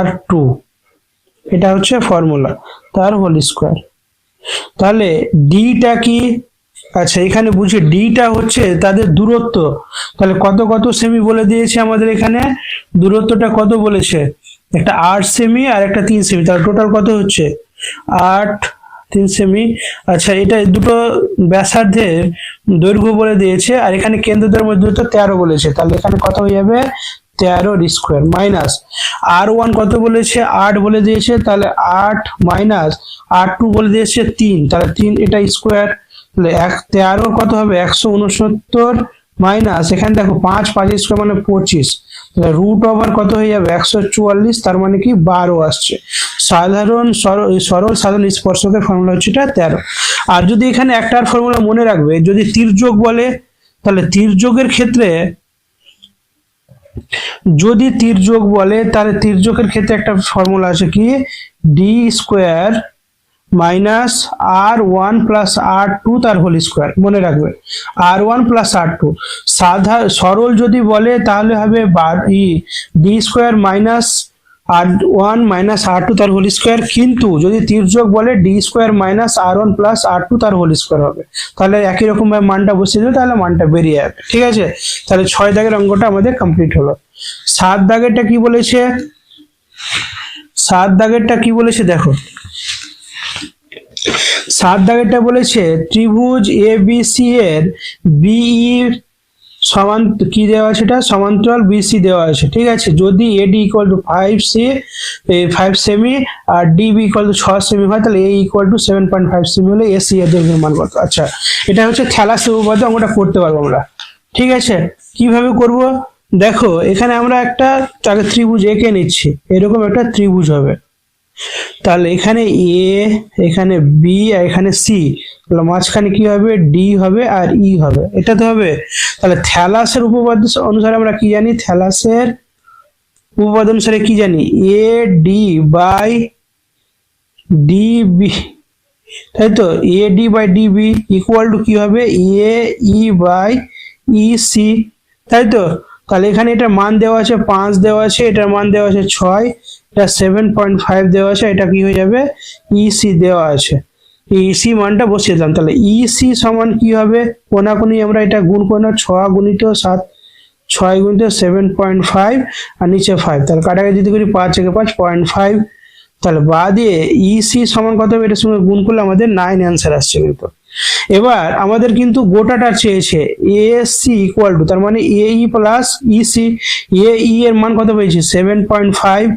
A: R2, এটা হচ্ছে ফর্মুলা, তার হোল স্কোয়ার। তাহলে ডিটা কি, আচ্ছা এখানে বুঝি ডিটা হচ্ছে তাদের দূরত্ব। তাহলে কত কত সেমি বলে দিয়েছে আমাদের এখানে, দূরত্বটা কত বলেছে, একটা 8 সেমি আর একটা 3 সেমি, তাহলে টোটাল কত হচ্ছে 8 3 সেমি। আচ্ছা এটা দুটো ব্যাসার্ধের দৈর্ঘ্য বলে দিয়েছে, আর এখানে কেন্দ্রদের মধ্যে দূরত্ব 13 বলেছে, তাহলে এখানে কত হয়ে যাবে 13 স্কোয়ার মাইনাস R1 কত বলেছে 8 বলে দিয়েছে, তাহলে 8 মাইনাস R2 বলে দিয়েছে 3, তাহলে 3 এটা স্কোয়ার, তাহলে 13 কত হবে 169 মাইনাস এখানে দেখো 5 5 স্কোয়ার মানে 25, তাহলে রুট ওভার কত হয়ে যাবে 144, তার মানে কি 12 আসছে। সাধারণ সরল সাধারণ স্পর্শকের ফর্মুলা হচ্ছে এটা 13। আর যদি এখানে একটার ফর্মুলা মনে রাখবে, যদি তির্যক বলে তাহলে তির্যকের ক্ষেত্রে, যদি তির্যক বলে তাহলে তির্যকের ক্ষেত্রে একটা ফর্মুলা আছে কি, D square minus R1 plus R2 তার হোল স্কোয়ার, মনে রাখবে R1 প্লাস R2। সরল যদি বলে তাহলে হবে D square minus R1 minus R2 তার হোল স্কোয়ার, কিন্তু যদি তির্যক বলে D square minus R1 plus R2 তার হোল স্কোয়ার হবে। তাহলে একই রকম ভাবে মানটা বসিয়ে দেবে, তাহলে মানটা বেরিয়ে যাবে। ঠিক আছে, তাহলে 6 দাগের অঙ্কটা আমাদের কমপ্লিট হলো। 7 দাগেরটা কি বলেছে, 7 দাগেরটা কি বলেছে দেখো, 7 দাগেরটা বলেছে ত্রিভুজ ABC এর BE সমান কি দেওয়া আছে, এটা সমান্তরাল BC দেওয়া আছে। ঠিক আছে, যদি AD ইকুয়াল টু 5 সেমি আর DB ইকুয়াল টু 6 সেমি হয়, তাহলে A ইকুয়াল টু 7.5 সেমি হলে AC এর দৈর্ঘ্যের মান কত। আচ্ছা এটা হচ্ছে থ্যালাসের উপপাদ্য, আমরা করতে পারবো আমরা। ঠিক আছে, কিভাবে করব দেখো, এখানে আমরা একটা ত্রিভুজ এঁকে নিচ্ছি, এরকম একটা ত্রিভুজ হবে, তাহলে এখানে এ, এখানে বি আর এখানে সি, তাহলে মাঝখানে কি হবে ডি হবে আর ই হবে, এটা তো হবে। তাহলে থ্যালাসের উপপাদ্য অনুসারে আমরা কি জানি, থ্যালাসের উপপাদ্য অনুসারে কি জানি, A D by D B, তাই তো, A D by D B equal to কি হবে এ ই বাই ই সি, তাই তো। তাহলে এখানে এটার মান দেওয়া আছে 5 দেওয়া আছে, এটার মান দেওয়া আছে 6, এটা 7.5 দেওয়া আছে, এটা কি হয়ে যাবে ইসি দেওয়া আছে, ইসি মানটা বসিয়ে দিলাম। তাহলে ইসি সমান কি হবে, কোনাকুনি আমরা এটা গুণ করে না, 6 গুণিত 7, 6 গুণিত 7.5 আর নিচে 5, তাহলে কাটাকাটি যদি করি 5 থেকে 5 0.5, তাহলে বা দিয়ে ইসি সমান কত হবে, এটার সঙ্গে গুণ করলে আমাদের 9 অ্যান্সার আসছে। কিন্তু এবার আমাদের কিন্তু গোটাটা চেয়েছে এসি ইকুয়াল টু, তার মানে এই প্লাস ইসি, এই এর মান কত পেয়েছি 7.5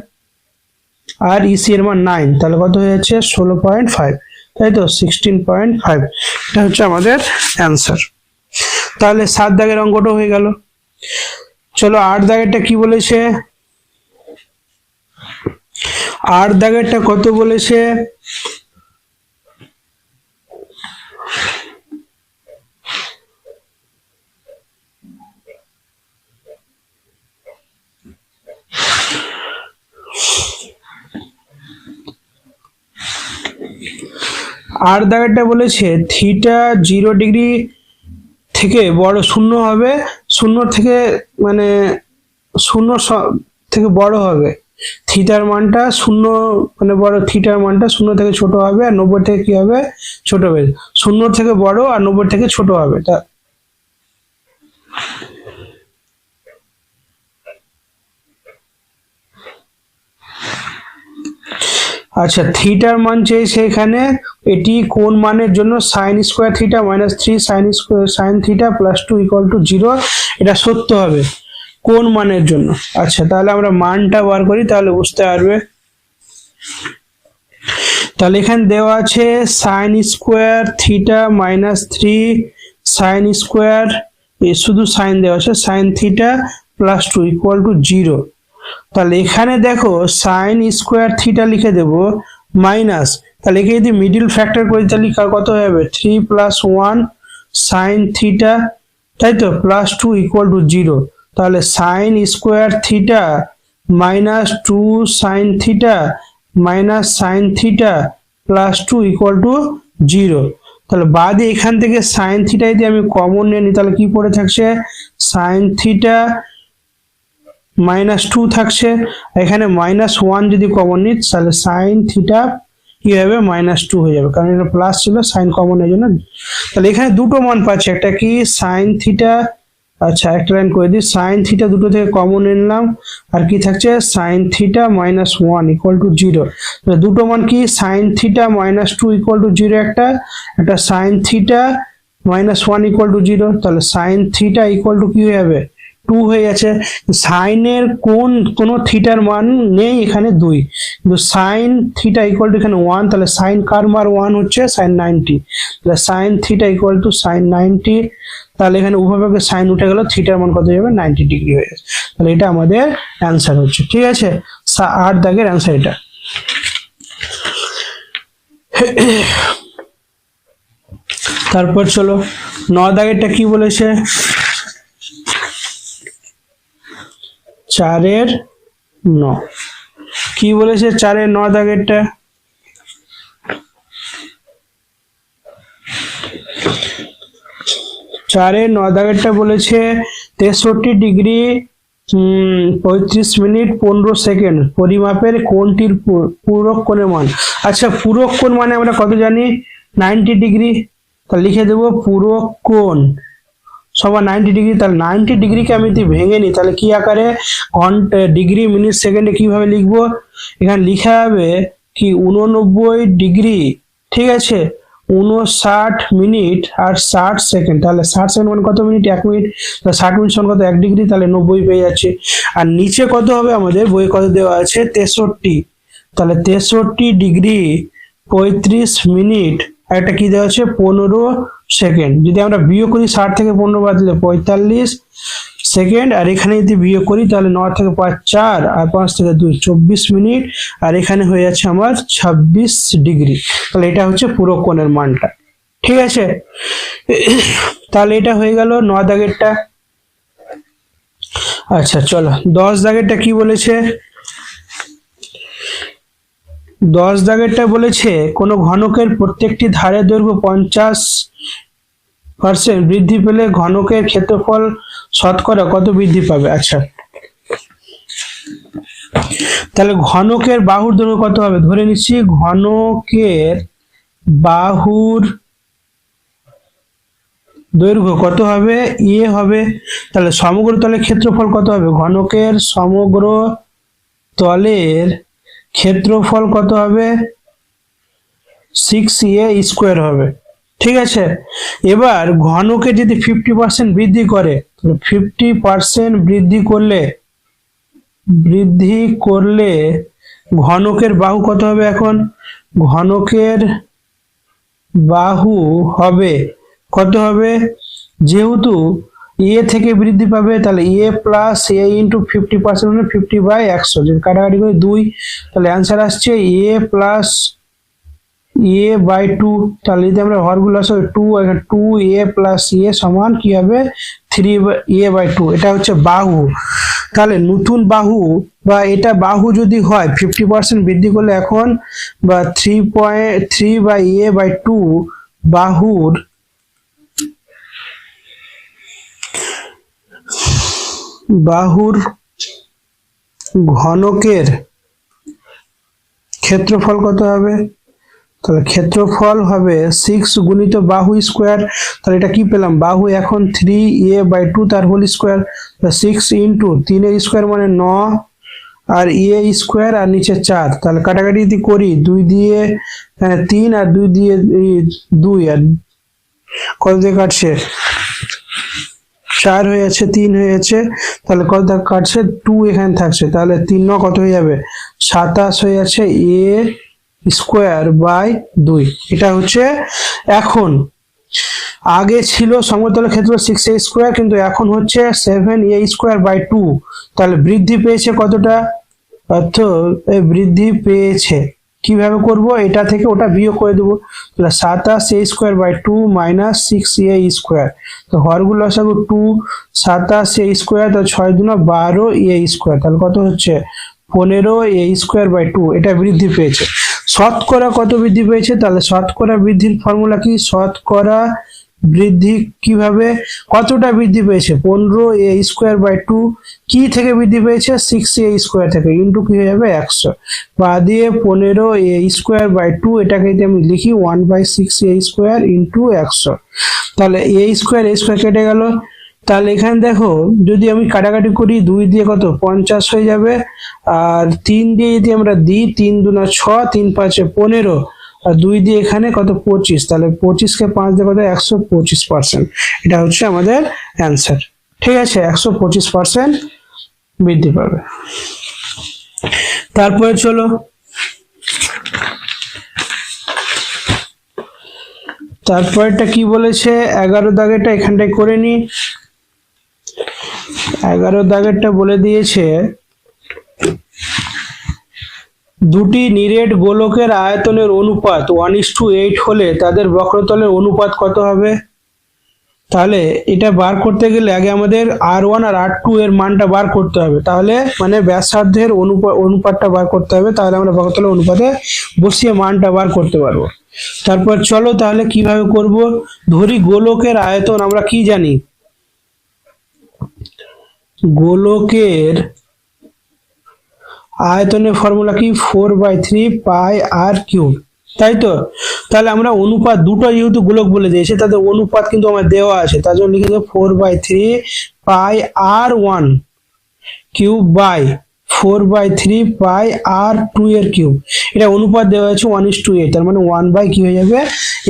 A: আর ইসি এর মান 9, তাহলে কত হয়ে যাচ্ছে 16.5, তাই তো 16.5, এটা হচ্ছে আমাদের অ্যান্সার। তাহলে 7 দাগের অঙ্কটা হয়ে গেল। চলো 8 দাগেরটা কি বলেছে, 8 দাগেরটা কত বলেছে, আর দাগেরটা বলেছে থিটা 0 ডিগ্রি থেকে বড়, শূন্য হবে, শূন্য থেকে মানে শূন্য থেকে বড় হবে, থিটার মানটা শূন্য মানে বড়, থিটার মানটা 0 থেকে ছোট হবে আর 90 থেকে কি হবে ছোট হবে, 0 থেকে বড় আর 90 থেকে ছোট হবে। তা আচ্ছা থিটার মান চেয়েছে এখানে, এটি কোন মানের জন্য sin square theta minus 3 sin theta plus 2 equal to 0, এটা সত্য হবে কোন মানের জন্য। আচ্ছা তাহলে আমরা মানটা বার করি, তাহলে বুঝতে পারবে। তাহলে এখানে দেওয়া আছে sin square theta minus 3 sin square, শুধু সাইন দেওয়া আছে sin theta plus 2 equal to 0। তাহলে এখানে দেখো sin স্কয়ার থিটা লিখে দেব মাইনাস, তাহলে একে যদি মিডল ফ্যাক্টর করি তাহলে কত হয়ে যাবে 3 প্লাস 1 sin থিটা, তাই তো প্লাস 2 ইকুয়াল টু 0। তাহলে sin square theta minus 2 sin theta minus sin theta plus 2 equal to 0। তাহলে বাদে এখান থেকে sin থিটা যদি আমি কমন নিয়ে নিই তাহলে কি পড়ে থাকছে sin থিটা -2 থাকছে, এখানে -1 যদি কমন নিই তাহলে সাইন থিটা কি হবে -2 হয়ে যাবে, কারণ এটা প্লাস ছিল সাইন কমন এর জন্য। তাহলে এখানে দুটো মান পাচ্ছি, একটা কি সাইন থিটা, আচ্ছা একটা লাইন করে দিই, সাইন থিটা দুটো থেকে কমন নিলাম, আর কি থাকছে সাইন থিটা -1 ইকুয়াল টু 0। দুটো মান কি সাইন থিটা -2 ইকুয়াল টু 0 একটা সাইন থিটা -1 ইকুয়াল টু 0। তাহলে সাইন থিটা ইকুয়াল টু কি হয়ে যাবে 2 হয়ে যাচ্ছে। সাইনের কোন থিটার মান নেই এখানে 2, কিন্তু সাইন থিটা ইকুয়াল টু এখানে 1, তাহলে সাইন কার মান 1 হচ্ছে সাইন 90, তাহলে sine theta equal to sine 90। তাহলে এখানে উভয়পক্ষে সাইন উঠে গেল, থিটার মান কত যাবে 90 ডিগ্রি হয়ে যাচ্ছে। তাহলে এটা আমাদের অ্যান্সার হচ্ছে, ঠিক আছে 8 দাগের অ্যান্সার এটা। তারপর চলো 9 দাগেরটা কি বলেছে, 4/9 কি বলেছে 4/9 দাগেরটা, 4/9 দাগেরটা বলেছে 63 ডিগ্রি 35 মিনিট 15 সেকেন্ড পরিমাপের কোণটির পূরক কোণের মান। আচ্ছা পূরক কোণ মানে আমরা কত জানি 90 ডিগ্রি, তাহলে লিখে দেবো পূরক কোণ সমান 90 ডিগ্রি। তাহলে 90 ডিগ্রিকে আমি যদি ভেঙে নিই তাহলে কি আকারে ঘন্টা ডিগ্রি মিনিট সেকেন্ডে কিভাবে লিখবো, এখানে লিখা হবে কি 89 ডিগ্রি, ঠিক আছে 59 মিনিট আর 60 সেকেন্ড। তাহলে 60 সেকেন্ড মানে কত মিনিট 1 মিনিট, তাহলে 60 মিনিট সমান কত 1 ডিগ্রি, তাহলে 90 পেয়ে যাচ্ছে। আর নিচে কত হবে আমাদের বই কত দেওয়া আছে 63, তাহলে 63 ডিগ্রি 35 মিনিট আর একটা কি দেওয়া আছে 15 সেকেন্ড। যদি আমরা বিয়োগ করি 60 থেকে 15 বাদ দিলে 45 সেকেন্ড, আর এখানে যদি বিয়োগ করি তাহলে 9 থেকে 5 4 আর 5 থেকে 2 24 মিনিট, আর এখানে হয়ে যাচ্ছে আমার 26 ডিগ্রি। তাহলে এটা হচ্ছে পূরক কোণের মানটা, ঠিক আছে। তাহলে এটা হয়ে গেল 9 দাগেরটা। আচ্ছা চলো 10 দাগেরটা কি বলেছে, 10 দাগেরটা বলেছে কোন ঘনকের প্রত্যেকটি ধারের দৈর্ঘ্য 50% বৃদ্ধি পেলে ঘনকের ক্ষেত্রফল শতকরা কত বৃদ্ধি পাবে। আচ্ছা তাহলে ঘনকের বাহুর দৈর্ঘ্য কত হবে, ধরে নিচ্ছি ঘনকের বাহুর দৈর্ঘ্য কত হবে এ হবে, তাহলে সমগ্র তলের ক্ষেত্রফল কত হবে, ঘনকের সমগ্র তলের ক্ষেত্রফল কত হবে 6a স্কোয়ার হবে, ঠিক আছে। এবার ঘনকে যদি 50% বৃদ্ধি করে, 50% বৃদ্ধি করলে ঘনকের বাহু কত হবে, এখন ঘনকের বাহু হবে কত হবে, যেহেতু এ থেকে বৃদ্ধি পাবে তাহলে এ প্লাস এ ইন্টু 50% মানে 50/100, যদি কাটাকাটি করে 2, তাহলে অ্যান্সার আসছে এ প্লাস a/2। তাহলে যদি আমরা হরগুলো আসে 2 এখানে 2a প্লাস a সমান কি হবে 3a/2। এটা হচ্ছে বাহু। তাহলে নতুন বাহু বা এটা বাহু যদি হয় 50% বৃদ্ধি করলে এখন বা 3/a/2 বাহুর ঘনকের ক্ষেত্রফল কত হবে, তাহলে ক্ষেত্রফল হবে 6 গুণিত বাহু স্কোয়ার। তাহলে এটা কি পেলাম, বাহু এখন 3a/2 তার হোল স্কোয়ার, 6 ইন্টু 3 স্কোয়ার মানে 9 আর a স্কোয়ার আর নিচে 4, তাহলে কাটাকাটি যদি করি 2 দিয়ে 3 আর 2 দিয়ে 2 আর কত দিয়ে কাটছে 4 হয়ে যাচ্ছে, 3 হয়ে যাচ্ছে, তাহলে কত কাটছে 2 এখানে থাকছে, তাহলে 3 9 কত হয়ে যাবে 27 হয়ে যাচ্ছে a স্কোয়ার বাই 2। এটা হচ্ছে এখন, আগে ছিল সমতলের ক্ষেত্র 6a স্কোয়ার, কিন্তু এখন হচ্ছে 7a স্কোয়ার বাই 2। তাহলে বৃদ্ধি পেয়েছে কতটা, অর্থ বৃদ্ধি পেয়েছে কিভাবে করব, এটা থেকে ওটা বিয়োগ করে দেবো, তাহলে 27a square by 2 minus 6a square, তো হরগুলো আসাবো 2 27a স্কোয়ার, তো 6 দুনা 12a স্কোয়ার, তাহলে কত হচ্ছে 15a স্কোয়ার বাই 2। এটা বৃদ্ধি পেয়েছে। শতকরা কত বৃদ্ধি পেয়েছে, তাহলে শতকরা বৃদ্ধির ফর্মুলা কি, শতকরা বৃদ্ধি কিভাবে, কতটা বৃদ্ধি পেয়েছে, 15a² 2 কি থেকে বৃদ্ধি পেয়েছে, 6a² থেকে, ইন্টু কি হয়ে যাবে 100, বা দিয়ে 15a² 2, এটাকে যদি আমি লিখি 1/6a² ইন্টু 100, তাহলে a² কেটে গেল। তাহলে এখানে দেখো যদি আমি কাটাকাটি করি, 2 দিয়ে কত 50 হয়ে যাবে, আর 3 দিয়ে যদি আমরা দিই, 3 দুনা 6, 3 5 15, আর 2 দিয়ে এখানে কত 25, তাহলে 25কে 5 দিয়ে কত 125%, এটা হচ্ছে আমাদের অ্যান্সার। ঠিক আছে, 125% বৃদ্ধি পাবে। তারপরে চলো তারপরটা কি বলেছে, 11 দাগেরটা এখানটায় করে নি। 11 দাগেরটা বলে দিয়েছে, দুটি নিরেট গোলকের আয়তনের অনুপাত 1:8 হলে তাদের বক্রতলের অনুপাত কত হবে। তাহলে এটা বার করতে গেলে আগে আমাদের R1 আর R2 এর মানটা বার করতে হবে, তাহলে মানে ব্যাসার্ধের অনুপাতটা বার করতে হবে, তাহলে আমরা বক্রতলের অনুপাতে বসিয়ে মানটা বার করতে পারবো। তারপর চলো তাহলে কিভাবে করব, ধরি গোলকের আয়তন আমরা কি জানি, গোলকের আয়তনের ফর্মুলা কি 4/3 পাই r³, তাই তো। তাহলে আমরা অনুপাত দুটো যেহেতু গোলক বলে দিয়েছে, তাদের অনুপাত কিন্তু আমার দেওয়া আছে, তার জন্য লিখে দেবো 4/3 পাই r1³ বাই 4/3 পাই r2 এর কিউব। এটা অনুপাত দেওয়া আছে 1:8, তার মানে 1 কি হয়ে যাবে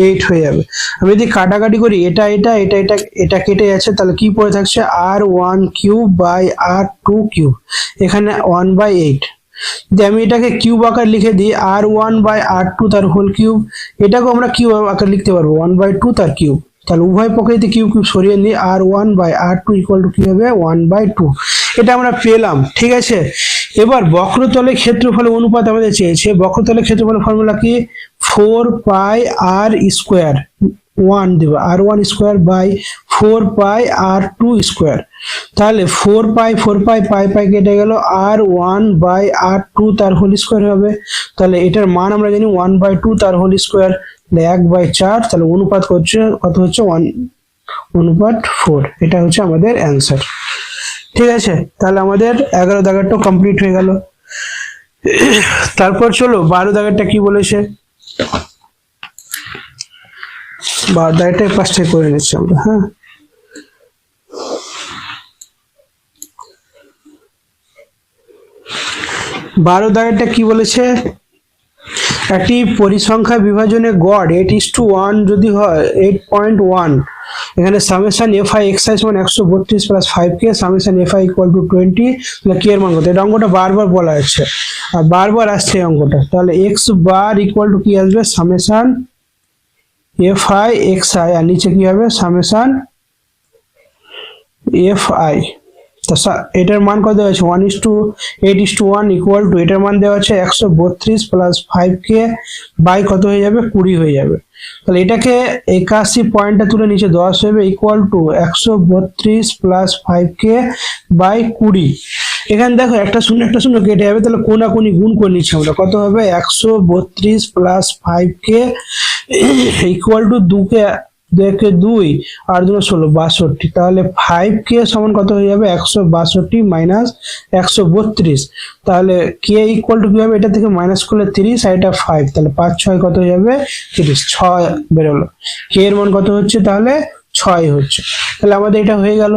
A: 8 হয়ে যাবে। আমি যদি কাটাকাটি করি, এটা এটা এটা এটা এটা কেটে যাচ্ছে, তাহলে কি পড়ে থাকছে r1³ বাই r2³, এখানে 1/8। যদি আমি এটাকে কিউব আকার লিখে দিই, r1/r2 তার হোল কিউব, এটাকেও আমরা কিউব আকার লিখতে পারবো 1/2 তার কিউব, তাহলে উভয় পক্ষে কিউব কিউব সরিয়ে নিই, r1/r2 ইকুয়াল টু কি হবে 1/2, এটা আমরা পেলাম। ঠিক আছে, এবার বক্রতলের ক্ষেত্রফলের অনুপাত আমাদের চেয়েছে, বক্রতলের ক্ষেত্রফলের ফর্মুলা কি 4 পাই r² 1 দেবো, r1² বাই 4 পাই r2², তাহলে 4 পাই পাই কেটে গেল, r1/r2 তার হোল স্কোয়ার হবে, তাহলে এটার মান আমরা জানি 1/2 তার হোল স্কোয়ার, 1/4, তাহলে অনুপাত হচ্ছে কত হচ্ছে 1:4, এটা হচ্ছে আমাদের অ্যান্সার। ঠিক আছে, তাহলে আমাদের 11 দাগেরটা কমপ্লিট হয়ে গেল। তারপর চলো 12 দাগেরটা কি বলেছে, 12 দাগেরটা পাশে করে নিচ্ছি আমরা। হ্যাঁ, 12 দাগেরটা কি বলেছে, একটি পরিসংখ্যা বিভাজনে গড় 8:1 যদি হয় 8.1, এখানে সামেশন fi xi সমান 132 plus 5k, summation fi equal to 20, তাহলে k এর মান কত, এটা অঙ্কটা বারবার বলা আছে আর বারবার আসছে এই অঙ্কটা, তাহলে x বার ইকুয়াল টু কি আসবে সামেশন fi xi, আর নিচে কি হবে সামেশন fi, তো এটার মান কত দেওয়া আছে 8:1 ইকুয়াল টু, এটার মান দেওয়া আছে 132 প্লাস 5k বাই কত হয়ে যাবে 20 হয়ে যাবে, তাহলে এটাকে 81 পয়েন্টটা তুলে নিচে 10 হবে, equal to 132 plus 5k by 20। এখানে দেখো একটা শূন্য কেটে যাবে, তাহলে কোনাকুনি গুণ করে নিচ্ছি আমরা, কত হবে 132 প্লাস 5k ইকুয়াল টু 2 আর 2 16 62, তাহলে 5k সমান কত হয়ে যাবে 162 মাইনাস 132, তাহলে k ইকুয়াল টু কি হবে, এটা থেকে মাইনাস করলে 30 আর এটা 5, তাহলে 5 6 কত হয়ে যাবে 30, 6 বেরোলো, k এর মান কত হচ্ছে তাহলে 6 হচ্ছে, তাহলে আমাদের এটা হয়ে গেল।